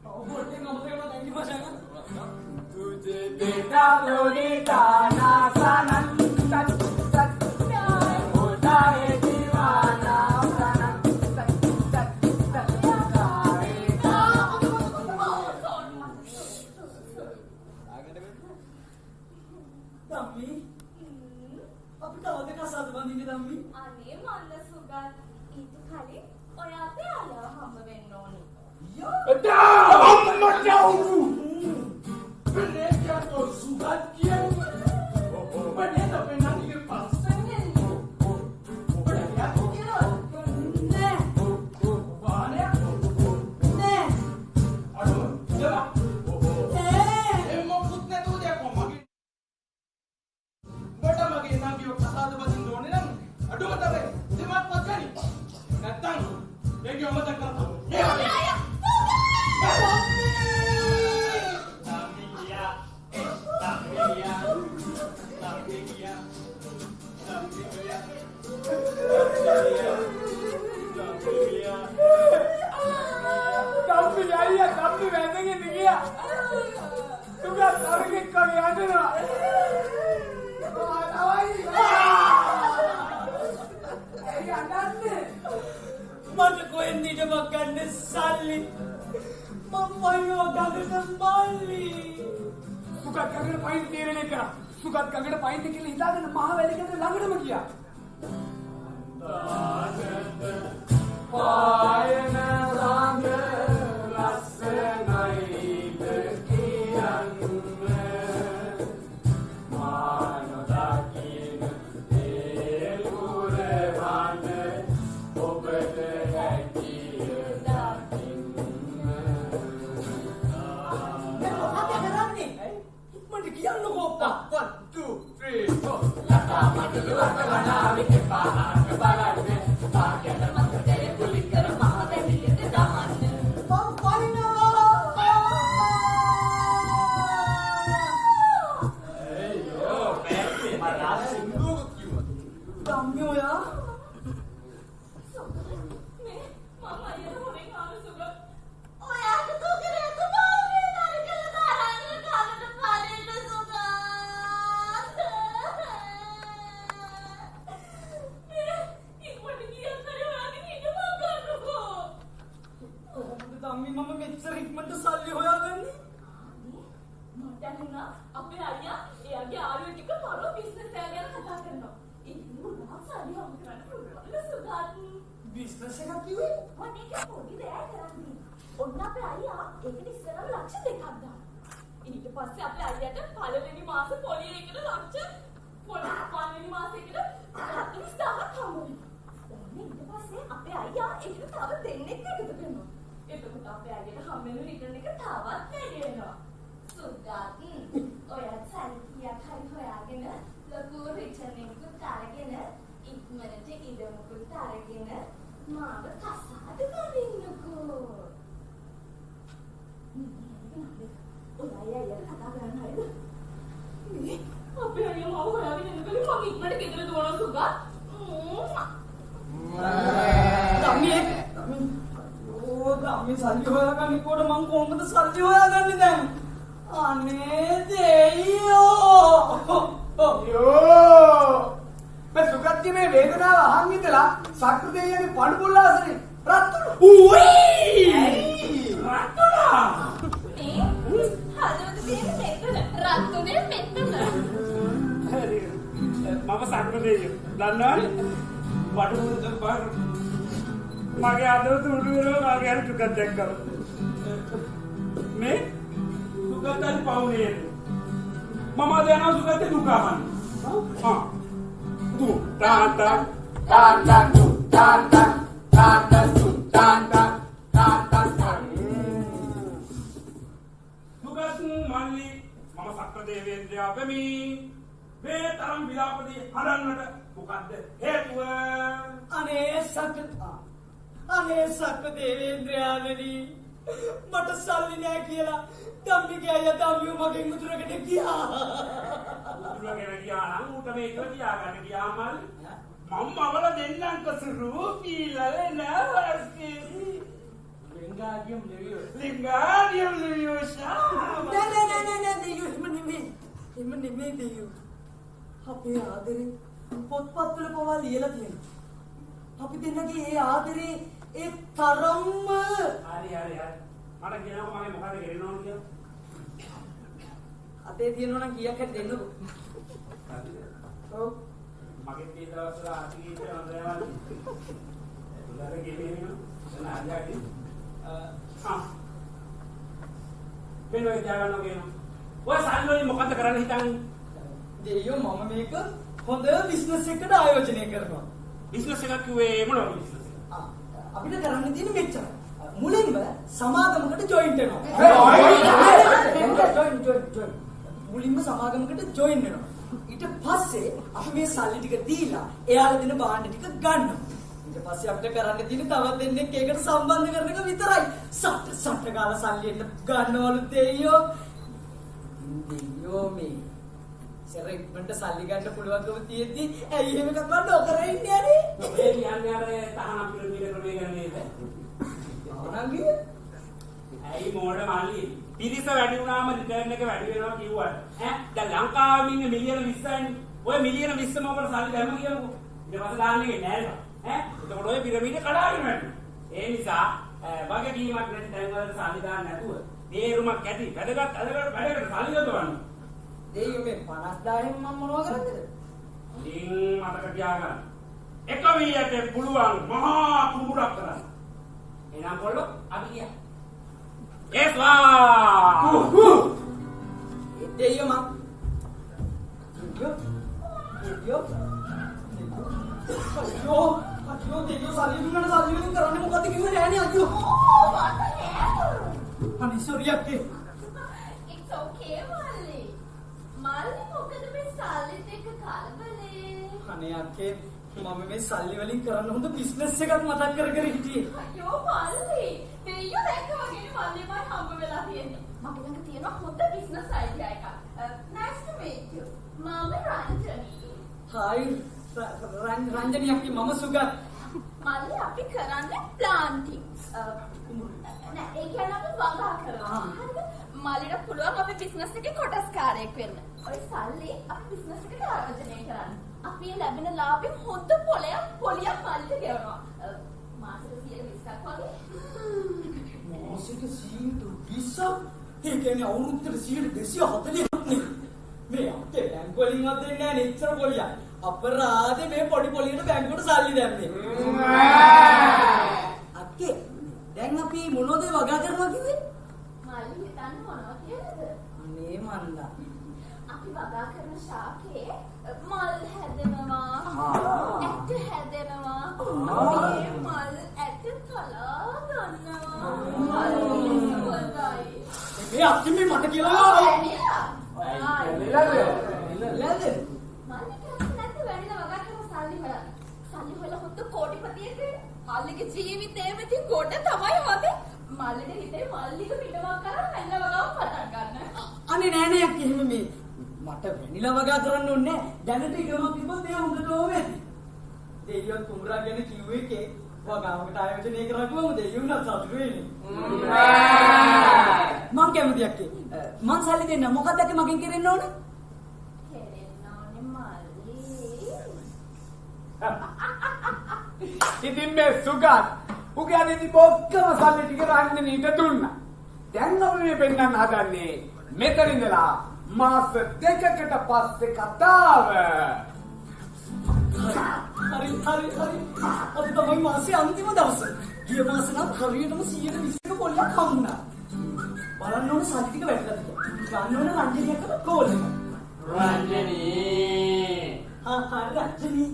Speaker 6: ඔබට නමතේම තැන්කි මචං. तुझे देखा लोगे गाना सनम सच सच होता है दीवाना सनम सच सच सच दम्मी अब तवदे का साथ बंदी दम्मी
Speaker 19: අනේ මල්ල සුගත් ඊට කලින් ඔයා අපේ අයව හම්බ වෙන්න ඕනේ.
Speaker 6: अम्मा क्या हो मैंने क्या तो सुगत किया मैंने तो अपने नानी के पास से बड़ा क्या हो गया ने वाले ने अरे जरा ए मो खुद ने तू देखो मगे बेटा मगे ना की प्रसाद बदिन दोने ना अडो मत रे दिमाग मत करी नतंग ये क्यों मत करता कभी वैसे नहीं किया तुम्हें तरह का याद ना मत कोई नहीं मगन साली मम्मा यो गगन संभाली सुगत गगन पाइन तेरे ने करा सुगत गगन पाइन के लिए हिला ने महावेली के लंगड़ में किया पाइन रंग
Speaker 8: Wingardium Leviosa.
Speaker 20: නෑ දෙයෝ එහෙම නෙමෙයි දෙයෝ. අපේ ආදරේ පොත්පත්වල පවා ලියලා තියෙනවා. අපි දෙන්නගේ ඒ ආදරේ ඒ තරම්ම
Speaker 8: හරි. මට කියනකො මගේ මොකද ගෙරෙන්න ඕන කියලා.
Speaker 20: අතේ තියෙනවා නම් කීයක් හරි දෙන්නකො. ඔව්.
Speaker 8: මගේ මේ දවස්වල ආතිගීත හොඳයවල්. උදාර ගෙලිනවා. එතන ආදියාගේ. මෙන්න ඔය දාගන්න කියනවා. ඔය සල්වලින් මොකද්ද කරන්න හිතන්නේ?
Speaker 20: දෙයෝ මම මේක හොඳ බිස්නස් එකකට ආයෝජනය කරනවා.
Speaker 8: බිස්නස් එකක් කිව්වේ මොනවද බිස්නස් එක?
Speaker 20: අපිට කරන්න තියෙන්නේ මෙච්චරයි. මුලින්ම සමාගමකට ජොයින් වෙනවා. ජොයින්. මුලින්ම සමාගමකට ජොයින් වෙනවා. ඊට පස්සේ අපි මේ සල්ලි ටික දීලා එයාලා දෙන භාණ්ඩ ටික ගන්නවා. ඊට පස්සේ අපිට කරන්න තියෙන්නේ තවත් දෙන්නෙක් ඒකට සම්බන්ධ කරන එක විතරයි. සට්ට ගාලා සල්ලි එන්න ගන්නවලු දෙයියෝ. දෙයියෝ මේ සරෙක්මන්ට සල්ලි ගන්න පුළුවන්කම තියෙද්දි ඇයි එහෙම එකක් වන්න ඔකර ඉන්නේ නේ?
Speaker 8: මේ කියන්නේ අර තහනම් පිරමීඩ ක්‍රමය ගැන නේද?
Speaker 20: ආනංගිය
Speaker 8: ඇයි මොඩ මල්ලි පිරිස වැඩි වුණාම රිටර්න් එක වැඩි වෙනවා කිව්වට දැන් ලංකාවේ ඉන්නේ මිලියන 20යිනේ. ඔය මිලියන 20ම ඔබට සල්ලි දැම්ම කියමුකෝ. ඊට පස්සේ දාන්නේ නෑ එතකොට ඔය පිරමීඩ කඩාගෙන යනවා. ඒ නිසා වගේ කීමක් නැති තැන් වල සල්ලි දාන්න නැතුව තේරුමක් ඇති වැඩකට සල්ලි යොදවන්න.
Speaker 20: දෙයියෝ මේ 50000න් මම මොනව කරන්නද?
Speaker 8: ඉතින් මතක තියාගන්න. එක වීයකට පුළුවන් මහා කුඹුරක් කරන්න. එනම් කොල්ලෝ අපි ගියා. ඒස්වා!
Speaker 20: දෙයියෝ මම අයියෝ දෙයියෝ සල්ලි දුන්නාට සල්ලි වලින් කරන්නේ මොකද්ද කිව්වේ නෑනේ අයියෝ. අනේ සෝරි අක්කේ.
Speaker 19: It's okay මල්ලි. මල්ලි මොකද මේ සල්ලිත් එක්ක කලබලේ?
Speaker 20: අනේ අක්කේ මම මේ සල්ලි වලින් කරන්න හොඳ බිස්නස් එකක් මතක් කර හිටියේ.
Speaker 19: අයියෝ මල්ලි. දෙයියෝ දැක්ක වගේනේ මල්ලි මම හම්බ වෙලා තියෙන්නේ. මගේ ළඟ තියෙන හොඳ බිස්නස් අයිඩියා එකක්. Nice to meet you. මම රංජනී.
Speaker 20: Hi රංජනී අක්කේ මම සුගත්.
Speaker 19: මල්ලි අපි කරන්නේ ප්ලාන්ටිං. නෑ ඒ කියන්නේ අපි වගා කරනවා. හරිද? මල්ලිට පුළුවන් අපි බිස්නස් එකේ කොටස්කාරයෙක් වෙන්න. ඔය සල්ලි අපි බිස්නස් එකට ආයෝජනය කරන්න. අපි ලැබෙන ලාභයෙන් හොඳ පොලියක් මල්ලිට ගෙවනවා. මාසෙට 120ක් වගේ.
Speaker 20: මාසෙට 120ක්? ඒ කියන්නේ අවුරුද්දට 240ක් නේ. මේ අපේ බැංක වලින් වත් දෙන්නේ නැහැ නේ ඉච්චර පොලියක්. අපරාධේ මේ පොඩි පොලියට බැංකුවට සල්ලි දැම්මේ. අක්කේ දැන් අපි මොනවද වගා කරනවා කිව්වේ?
Speaker 19: මල්ලි හිතන්නේ මොනවද කියලාද?
Speaker 20: අනේ මන්දා.
Speaker 19: අපි වගා කරන ශාකේ මල් හැදෙනවා. ඇට හැදෙනවා. මේ මල් ඇට කලා ගන්නවා.
Speaker 20: මේ අක්කේ මේ මට කියලා
Speaker 19: මල්ලිගේ ජීවිතේම ඉතින් කොට තමයි හොදේ. මල්ලිට හිතේ මල්ලික පිටවක් කරන් වෙන්න වගාව පටන් ගන්න.
Speaker 20: අනේ නෑ නෑ අක්කේ එහෙම මේ මට වෙනිලා වගා කරන්න ඕනේ නෑ. දැනට ඉගෙනම තිබ්බොත් ඒ හොඳට ඕනේ. දෙයියෝ කුඹරා ගැන කිව්ව එකේ වගාවකට ආයෝජනය කරගුවම දෙයියෝ උනත් සතුටු වෙන්නේ. මං කැමති අක්කේ. මං සල්ලි දෙන්න මොකක්ද අක්කේ මගෙන් කෙරෙන්න ඕනේ?
Speaker 19: කෙරෙන්න ඕනේ මල්ලි.
Speaker 8: ඉතින් මේ සුගත් උගේ අදින් ඔක්කොම සල්ලි ටික රංජනීට දුන්නා. දැන් අපි මේ පෙන්නන්න හදන්නේ මෙතන ඉඳලා මාස 2කට පස්සේ කතාව.
Speaker 20: හරි. අද තමයි මාසේ අන්තිම දවස. ගිය මාසේ නම් හරියටම 120ක පොල්ලක් හම්බුණා. බලන්න ඕන සල්ලි ටික වැටලාද කියලා. ගන්න ඕන රංජනියක් කෝල් එක.
Speaker 8: රංජනී.
Speaker 20: රංජනී.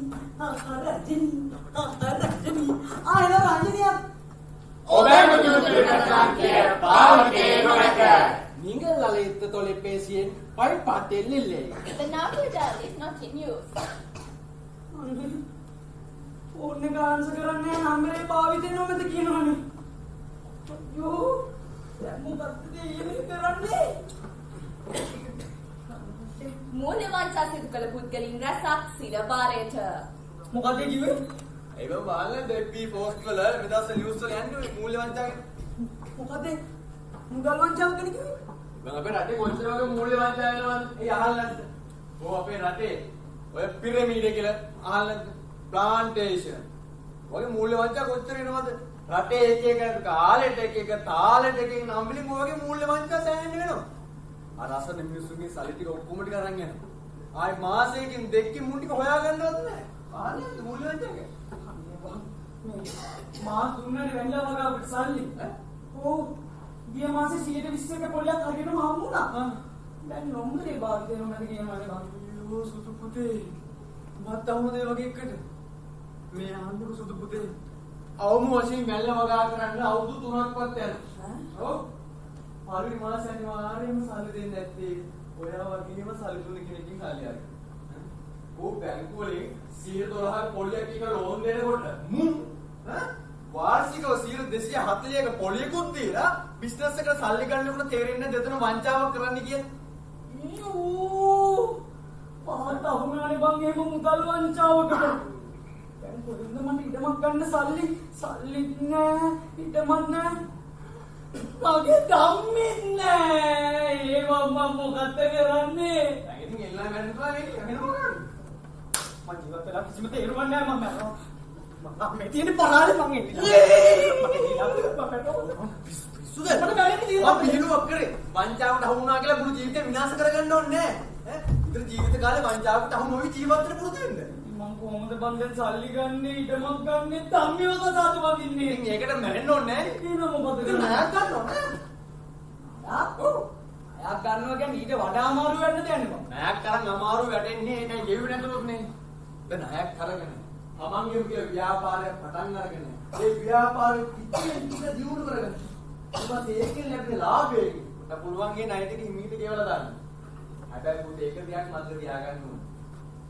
Speaker 20: එනවා රංජනියක්.
Speaker 8: ඔබම දුක්ඛ පාවකේ නොක.
Speaker 21: நீங்கள் அழைத்த தொலைபேசியின் பயன்பாட்டில் இல்லை.
Speaker 19: The number dial is not in use.
Speaker 20: Phone එක ආන්සර් කරන්නේ නම්බරේ භාවිතේ නොමෙද කියනවනේ. අයියෝ දැන් මොකක්ද මේ කරන්නේ?
Speaker 19: මූල්‍ය වංචා සිදු කළ පුද්ගලින් රැසක් සිර බාරයට.
Speaker 20: මොකක්ද කිව්වේ?
Speaker 21: ඒක බලන්න දෙපි පෝස්ට් වල මෙදාස නිවුස් වල යන්නේ මූල්‍ය වංචා
Speaker 20: මොකද මුදල් වංචාව ගැන කිව්වේ?
Speaker 21: මම අපේ රටේ කොච්චර වගේ මූල්‍ය වංචා වෙනවද? ඒ අහලා නැද්ද? ඔව් අපේ රටේ ඔය පිරමීඩ කියලා අහලා නැද්ද? ප්ලාන්ටේෂන්. ඔය මූල්‍ය වංචා කොච්චර වෙනවද? රටේ එක එක කාලෙට එක එක තාලෙට එක එක නම් වලින් ඔයගේ මූල්‍ය වංචා සෑහෙන්න වෙනවා. අර අසන මිනිස්සුගේ සල්ලි ටික ඔක්කොම ටික අරන් යනවා. ආයි මාසෙකින් දෙකකින් මුන් ටික හොයාගන්නවත් නැහැ. ආන්නේ මූල්‍ය වංචාගේ.
Speaker 20: මා දුන්නනේ වෙන්ලා වගේ අපිට සල්ලි. ඔව්. ගිය මාසේ 120ක පොලියක් හරියටම හම්බුණා. දැන් නොම්බරේ බාර දෙනව නැති කියනවානේ බං. අයියෝ සුදු පුතේ. මත් අහුනේ වගේ එකට. මේ ආන්දුරු සුදු පුතේ.
Speaker 21: අවුම වශයෙන් වැල්ල වගා කරන්න අවුරුදු 3ක්වත් යනවා. ඔව්. පළවෙනි මාසේ අනිවාර්යයෙන්ම සල්ලි දෙන්න ඇත්තේ ඔයා වගේම සල්ලි දුන්න කෙනකින් සල්ලි අරගෙන. ඕ බැංකුව වලින් 112ක පොලියක් එක ලෝන් දෙනකොට වාර්ෂිකව 240ක පොලියකුත් දීලා බිස්නස් එකට සල්ලි ගන්නකොට තේරෙන්නේ දෙතුන වංචාවක් කරන්න කියලා.
Speaker 20: යෝ මහත් අහුනානේ බං එහෙම මුදල් වංචාවකට. දැන් කොහෙන්ද මට ඉඩමක් ගන්න සල්ලි නෑ ඉඩමක් නෑ. මගේ ධම්මෙත් නෑ. ඒව මම මොකද කරන්නේ?
Speaker 21: දැන් ඉතින් එල්ලා මැරෙනවා නේ. වෙන මොකක්ද?
Speaker 20: මම ජීවත් වෙලා කිසිම තේරුමක් නෑ මම මැරෙනවා. මම මේ තියෙන පරාලේ මං
Speaker 21: පිළිනුවක් කරේ වංචාවට අහු වුණා කියලා මුළු ජීවිතේ විනාශ කරගන්න ඕනේ නෑ. ඉතින් ජීවිත කාලේ වංචාවට අහු නොවි ජීවත් වෙන්න පුරුදු වෙන්න.
Speaker 20: මං කොහොමද බන්දෙන් සල්ලි ගන්නෙ ඉඩමක් ගන්නෙ ධම්මියව කතාද වදින්නේ.
Speaker 21: ඉතින් ඒකට මැරෙන්න ඕනේ නෑ.
Speaker 20: කියන මොකද
Speaker 21: ඉතින් ණයක් ගන්න ඕනේ.
Speaker 20: ණයක් ගන්නවා කියන්නේ ඊට වඩා අමාරු වෙන්න දෙන්නේ මං.
Speaker 21: ණයක් කරන් අමාරු වැටෙන්නේ නෑ ගෙවි නැතුනොත් නේ. දැන් ණයක් කරගෙන තමන්ගේම කියලා ව්‍යාපාරයක් පටන් අරගෙන ඒ ව්‍යාපාරෙ ටික දියුණු කරගන්න. ඊට පස්සේ ඒකෙන් ලැබෙන ලාභයෙන් අපිට පුළුවන් ගේ ණය ටික හිමීට ගෙවලා දාන්න. හැබැයි පුතේ එක දෙයක් මතක තියාගන්න ඕනේ.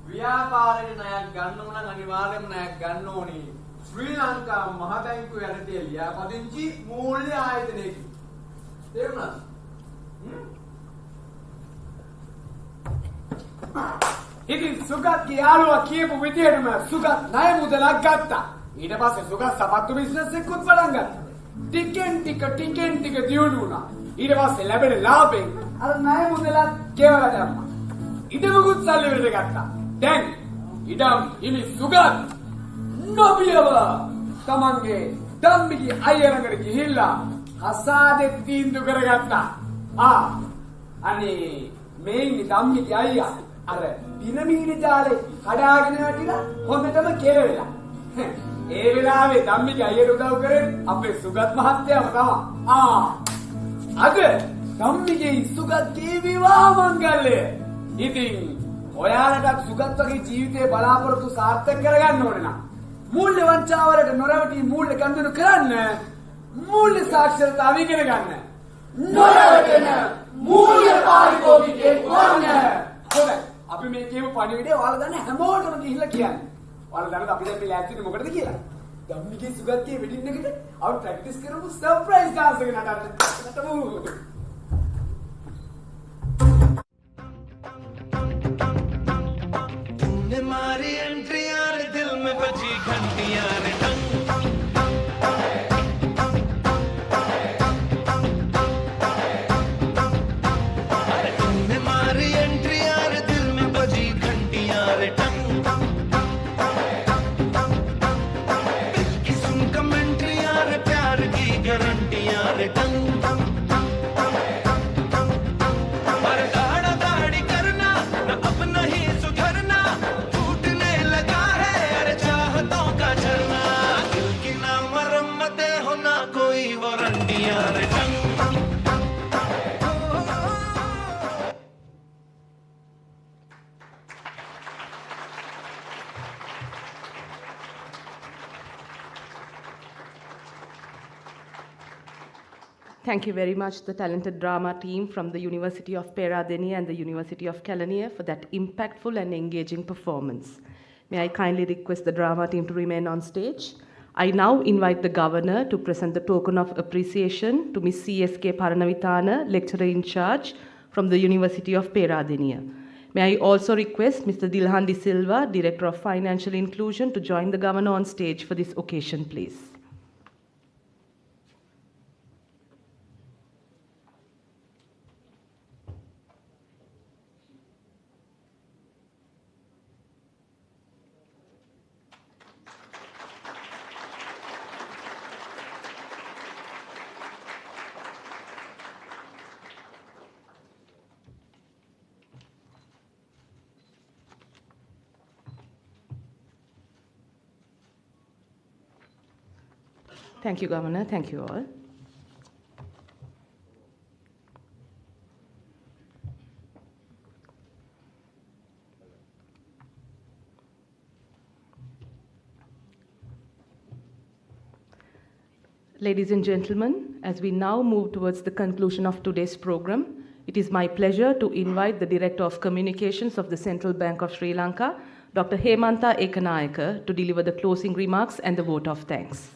Speaker 21: ව්‍යාපාරේ ණයක් ගන්න ඕන නම් අනිවාර්යයෙන්ම ණයක් ගන්න ඕනේ. ශ්‍රී ලංකා මහ බැංකුවේ යටතේ ලියාපදිංචි මූල්‍ය ආයතනයකින්. තේරුණාද? ඉතින් සුගත්ගේ යාළුවා කියපු විදිහටම සුගත් ණය මුදලක් ගත්තා. ඊට පස්සේ සුගත් සපත්තු බිස්නස් එකකුත් පටන් ගත්තා. ටිකෙන් ටික දියුණු වුණා. ඊට පස්සේ ලැබෙන ලාභයෙන් අර ණය මුදලක් ගෙවලා දැම්මා. ඉඩමකුත් සල්ලි වලට ගත්තා. දැන් ඉඩම් හිමි සුගත් නොබියව තමන්ගේ ධම්මිගේ අයියරකට ගිහිල්ලා හසාදෙත් තීන්දුව කරගත්තා. අනේ මේ ධම්මිගේ අයියා අර පිරමීඩ ජාලේ කඩාගෙන වැටිලා හොඳටම කෙරෙලා. ඒ වෙලාවේ ධම්මිගේ අයියට උදව් කරේ අපේ සුගත් මහත්තයාම තමයි. අද ධම්මිගේ සුගත්ගේ විවාහ මංගල්‍යය. ඉතින් ඔයාලටත් සුගත් වගේ ජීවිතේ බලාපොරොත්තු සාර්ථක කරගන්න ඕන නම් මූල්‍ය වංචාවලට නොරවටි මූල්‍ය කන්දනු කරන්න මූල්‍ය සාක්ෂරතාව ඉගෙන ගන්න. නොරවටන මූල්‍ය පාරිභෝගිකයෙක් වන්න. හොඳයි. අපි මේ කියපු පණිවිඩය ඔයාලා දන්න හැමෝටම ගිහිල්ලා කියන්න. ඔයාලා දන්නද අපි දැන් මේ ලෑස්තිනේ මොකටද කියලා? ධම්මිගේ සුගත්ගේ වෙඩින් එකට අපි ප්‍රැක්ටිස් කරමු සර්ප්‍රයිස් ඩාන්ස් එක නටන්න.
Speaker 6: तुमने मारी एंट्री यार दिल में बजी घंटी यार तुमने मारी एंट्री यार दिल में बजी घंटी यार दिल की सुन कमेंट्री यार प्यार की गारंटी यार
Speaker 1: Thank you very much, the talented drama team from the University of 𝐏𝐫𝐨𝐨𝐼 and the University of 𝐒𝐚𝐦 for that impactful and engaging performance. May I kindly request the drama team to remain on stage. I now invite the Governor to present the token of appreciation to Ms. C.S.K. Paranavithana, Lecturer in Charge from the University of 𝐏𝐫𝐴. May I also request Mr. Dilhan De Silva, Director of Financial Inclusion, to join the Governor on stage for this occasion, please. Thank you, Governor. Thank you all. Ladies and gentlemen, as we now move towards the conclusion of today's program, it is my pleasure to invite the Director of Communications of the Central Bank of Sri Lanka, Dr. 𝐒𝐜𝐚 𝐏𝐫𝐨𝐨𝐟, to deliver the closing remarks and the vote of thanks.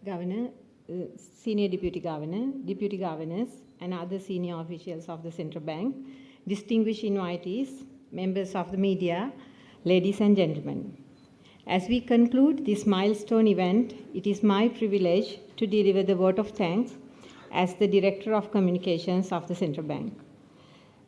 Speaker 3: Governor, Senior Deputy Governor, Deputy Governors, and other senior officials of the Central Bank, distinguished invitees, members of the media, ladies and gentlemen. As we conclude this milestone event, it is my privilege to deliver the vote of thanks as the Director of Communications of the Central Bank.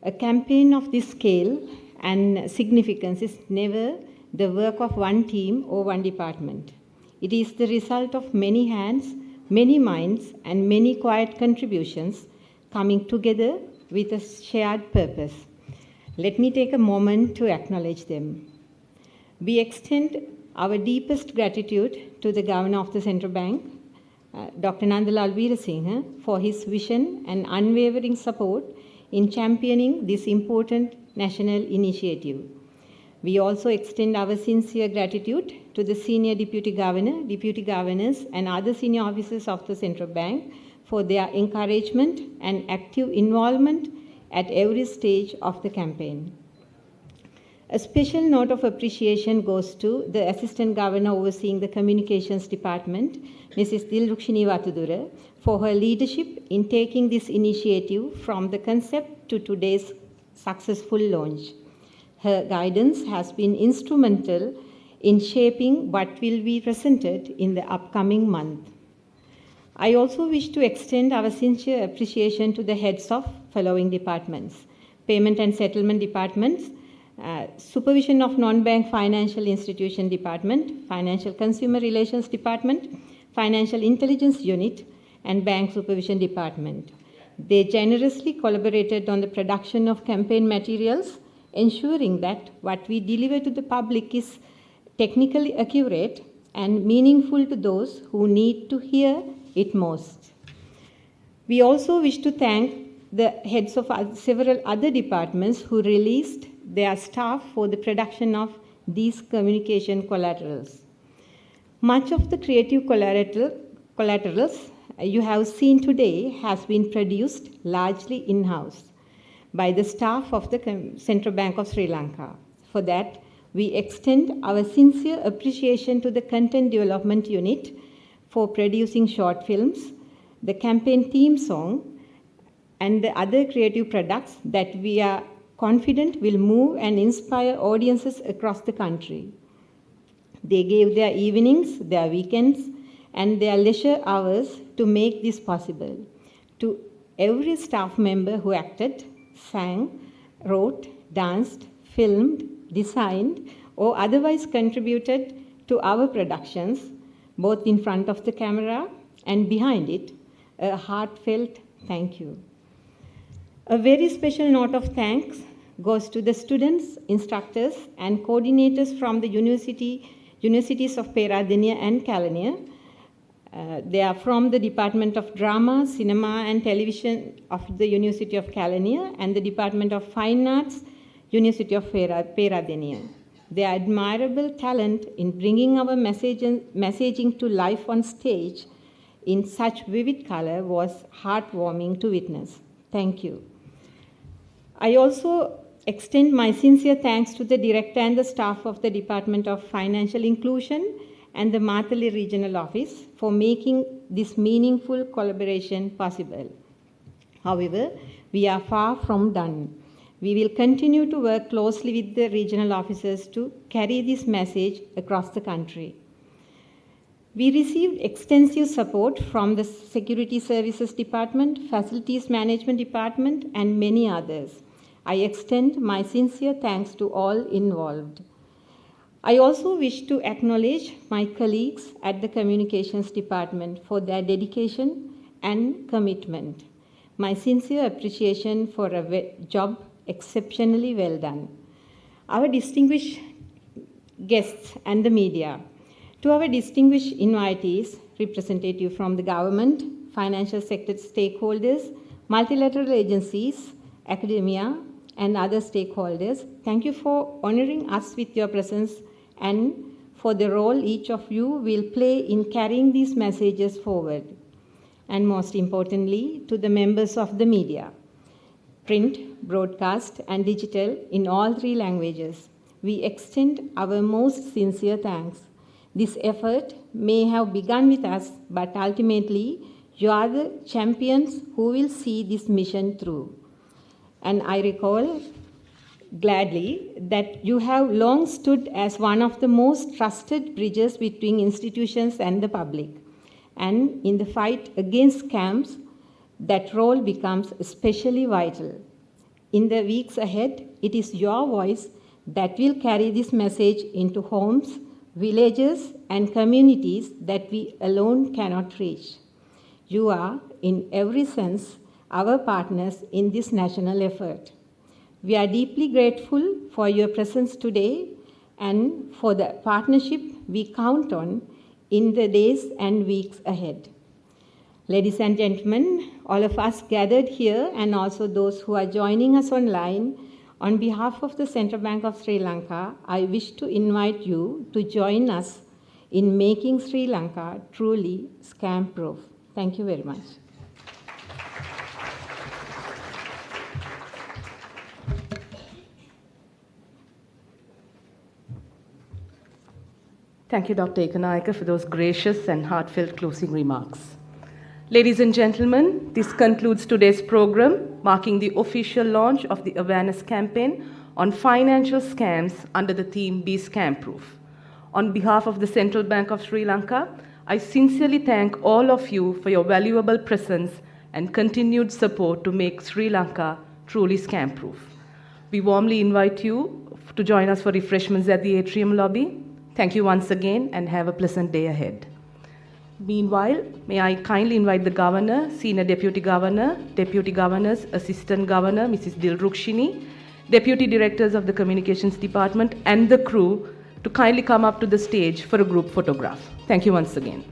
Speaker 3: A campaign of this scale and significance is never the work of one team or one department. It is the result of many hands, many minds, and many quiet contributions coming together with a shared purpose. Let me take a moment to acknowledge them. We extend our deepest gratitude to the Governor of the Central Bank, Dr. Nandalal Weerasinghe, for his vision and unwavering support in championing this important national initiative. We also extend our sincere gratitude to the Senior Deputy Governor, Deputy Governors, and other senior officers of the Central Bank for their encouragement and active involvement at every stage of the campaign. A special note of appreciation goes to the Assistant Governor overseeing the Communications Department, Mrs. Dilrukshini Watudura, for her leadership in taking this initiative from the concept to today's successful launch. Her guidance has been instrumental in shaping what will be presented in the upcoming month. I also wish to extend our sincere appreciation to the heads of following departments: Payment and Settlement Departments, Supervision of Non-Bank Financial Institution Department, Financial Consumer Relations Department, Financial Intelligence Unit, and Bank Supervision Department. They generously collaborated on the production of campaign materials, ensuring that what we deliver to the public is technically accurate and meaningful to those who need to hear it most. We also wish to thank the heads of several other departments who released their staff for the production of these communication collaterals. Much of the creative collaterals you have seen today has been produced largely in-house by the staff of the Central Bank of Sri Lanka. For that, we extend our sincere appreciation to the Content Development Unit for producing short films, the campaign theme song, and the other creative products that we are confident will move and inspire audiences across the country. They gave their evenings, their weekends, and their leisure hours to make this possible. To every staff member who acted, sang, wrote, danced, filmed, designed, or otherwise contributed to our productions, both in front of the camera and behind it, a heartfelt thank you. A very special note of thanks goes to the students, instructors, and coordinators from the universities of Peradeniya and Kelaniya. They are from the Department of Drama, Cinema and Television of the University of Kelaniya and the Department of Fine Arts, University of Peradeniya. Their admirable talent in bringing our messaging to life on stage in such vivid color was heartwarming to witness. Thank you. I also extend my sincere thanks to the Director and the staff of the Department of Financial Inclusion and the Matali Regional Office for making this meaningful collaboration possible. However, we are far from done. We will continue to work closely with the regional officers to carry this message across the country. We received extensive support from the Security Services Department, Facilities Management Department, and many others. I extend my sincere thanks to all involved. I also wish to acknowledge my colleagues at the Communications Department for their dedication and commitment. My sincere appreciation for a job exceptionally well done. Our distinguished guests and the media, to our distinguished invitees, representatives from the government, financial sector stakeholders, multilateral agencies, academia, and other stakeholders, thank you for honoring us with your presence and for the role each of you will play in carrying these messages forward. And most importantly, to the members of the media, print, broadcast, and digital in all 3 languages, we extend our most sincere thanks. This effort may have begun with us, but ultimately, you are the champions who will see this mission through. And I recall gladly that you have long stood as one of the most trusted bridges between institutions and the public. And in the fight against scams, that role becomes especially vital. In the weeks ahead, it is your voice that will carry this message into homes, villages, and communities that we alone cannot reach. You are, in every sense, our partners in this national effort. We are deeply grateful for your presence today and for the partnership we count on in the days and weeks ahead. Ladies and gentlemen, all of us gathered here and also those who are joining us online, on behalf of the Central Bank of Sri Lanka, I wish to invite you to join us in making Sri Lanka truly scam-proof. Thank you very much.
Speaker 1: Thank you, Dr. 𝐒𝐜𝐚, for those gracious and heartfelt closing remarks. Ladies and gentlemen, this concludes today's program, marking the official launch of the awareness campaign on financial scams under the theme Be Scam Proof. On behalf of the Central Bank of Sri Lanka, I sincerely thank all of you for your valuable presence and continued support to make Sri Lanka truly scam proof. We warmly invite you to join us for refreshments at the atrium lobby. Thank you once again and have a pleasant day ahead. Meanwhile, may I kindly invite the Governor, Senior Deputy Governor, Deputy Governors, Assistant Governor, Mrs. Dilrukshini, Deputy Directors of the Communications Department and the crew to kindly come up to the stage for a group photograph. Thank you once again.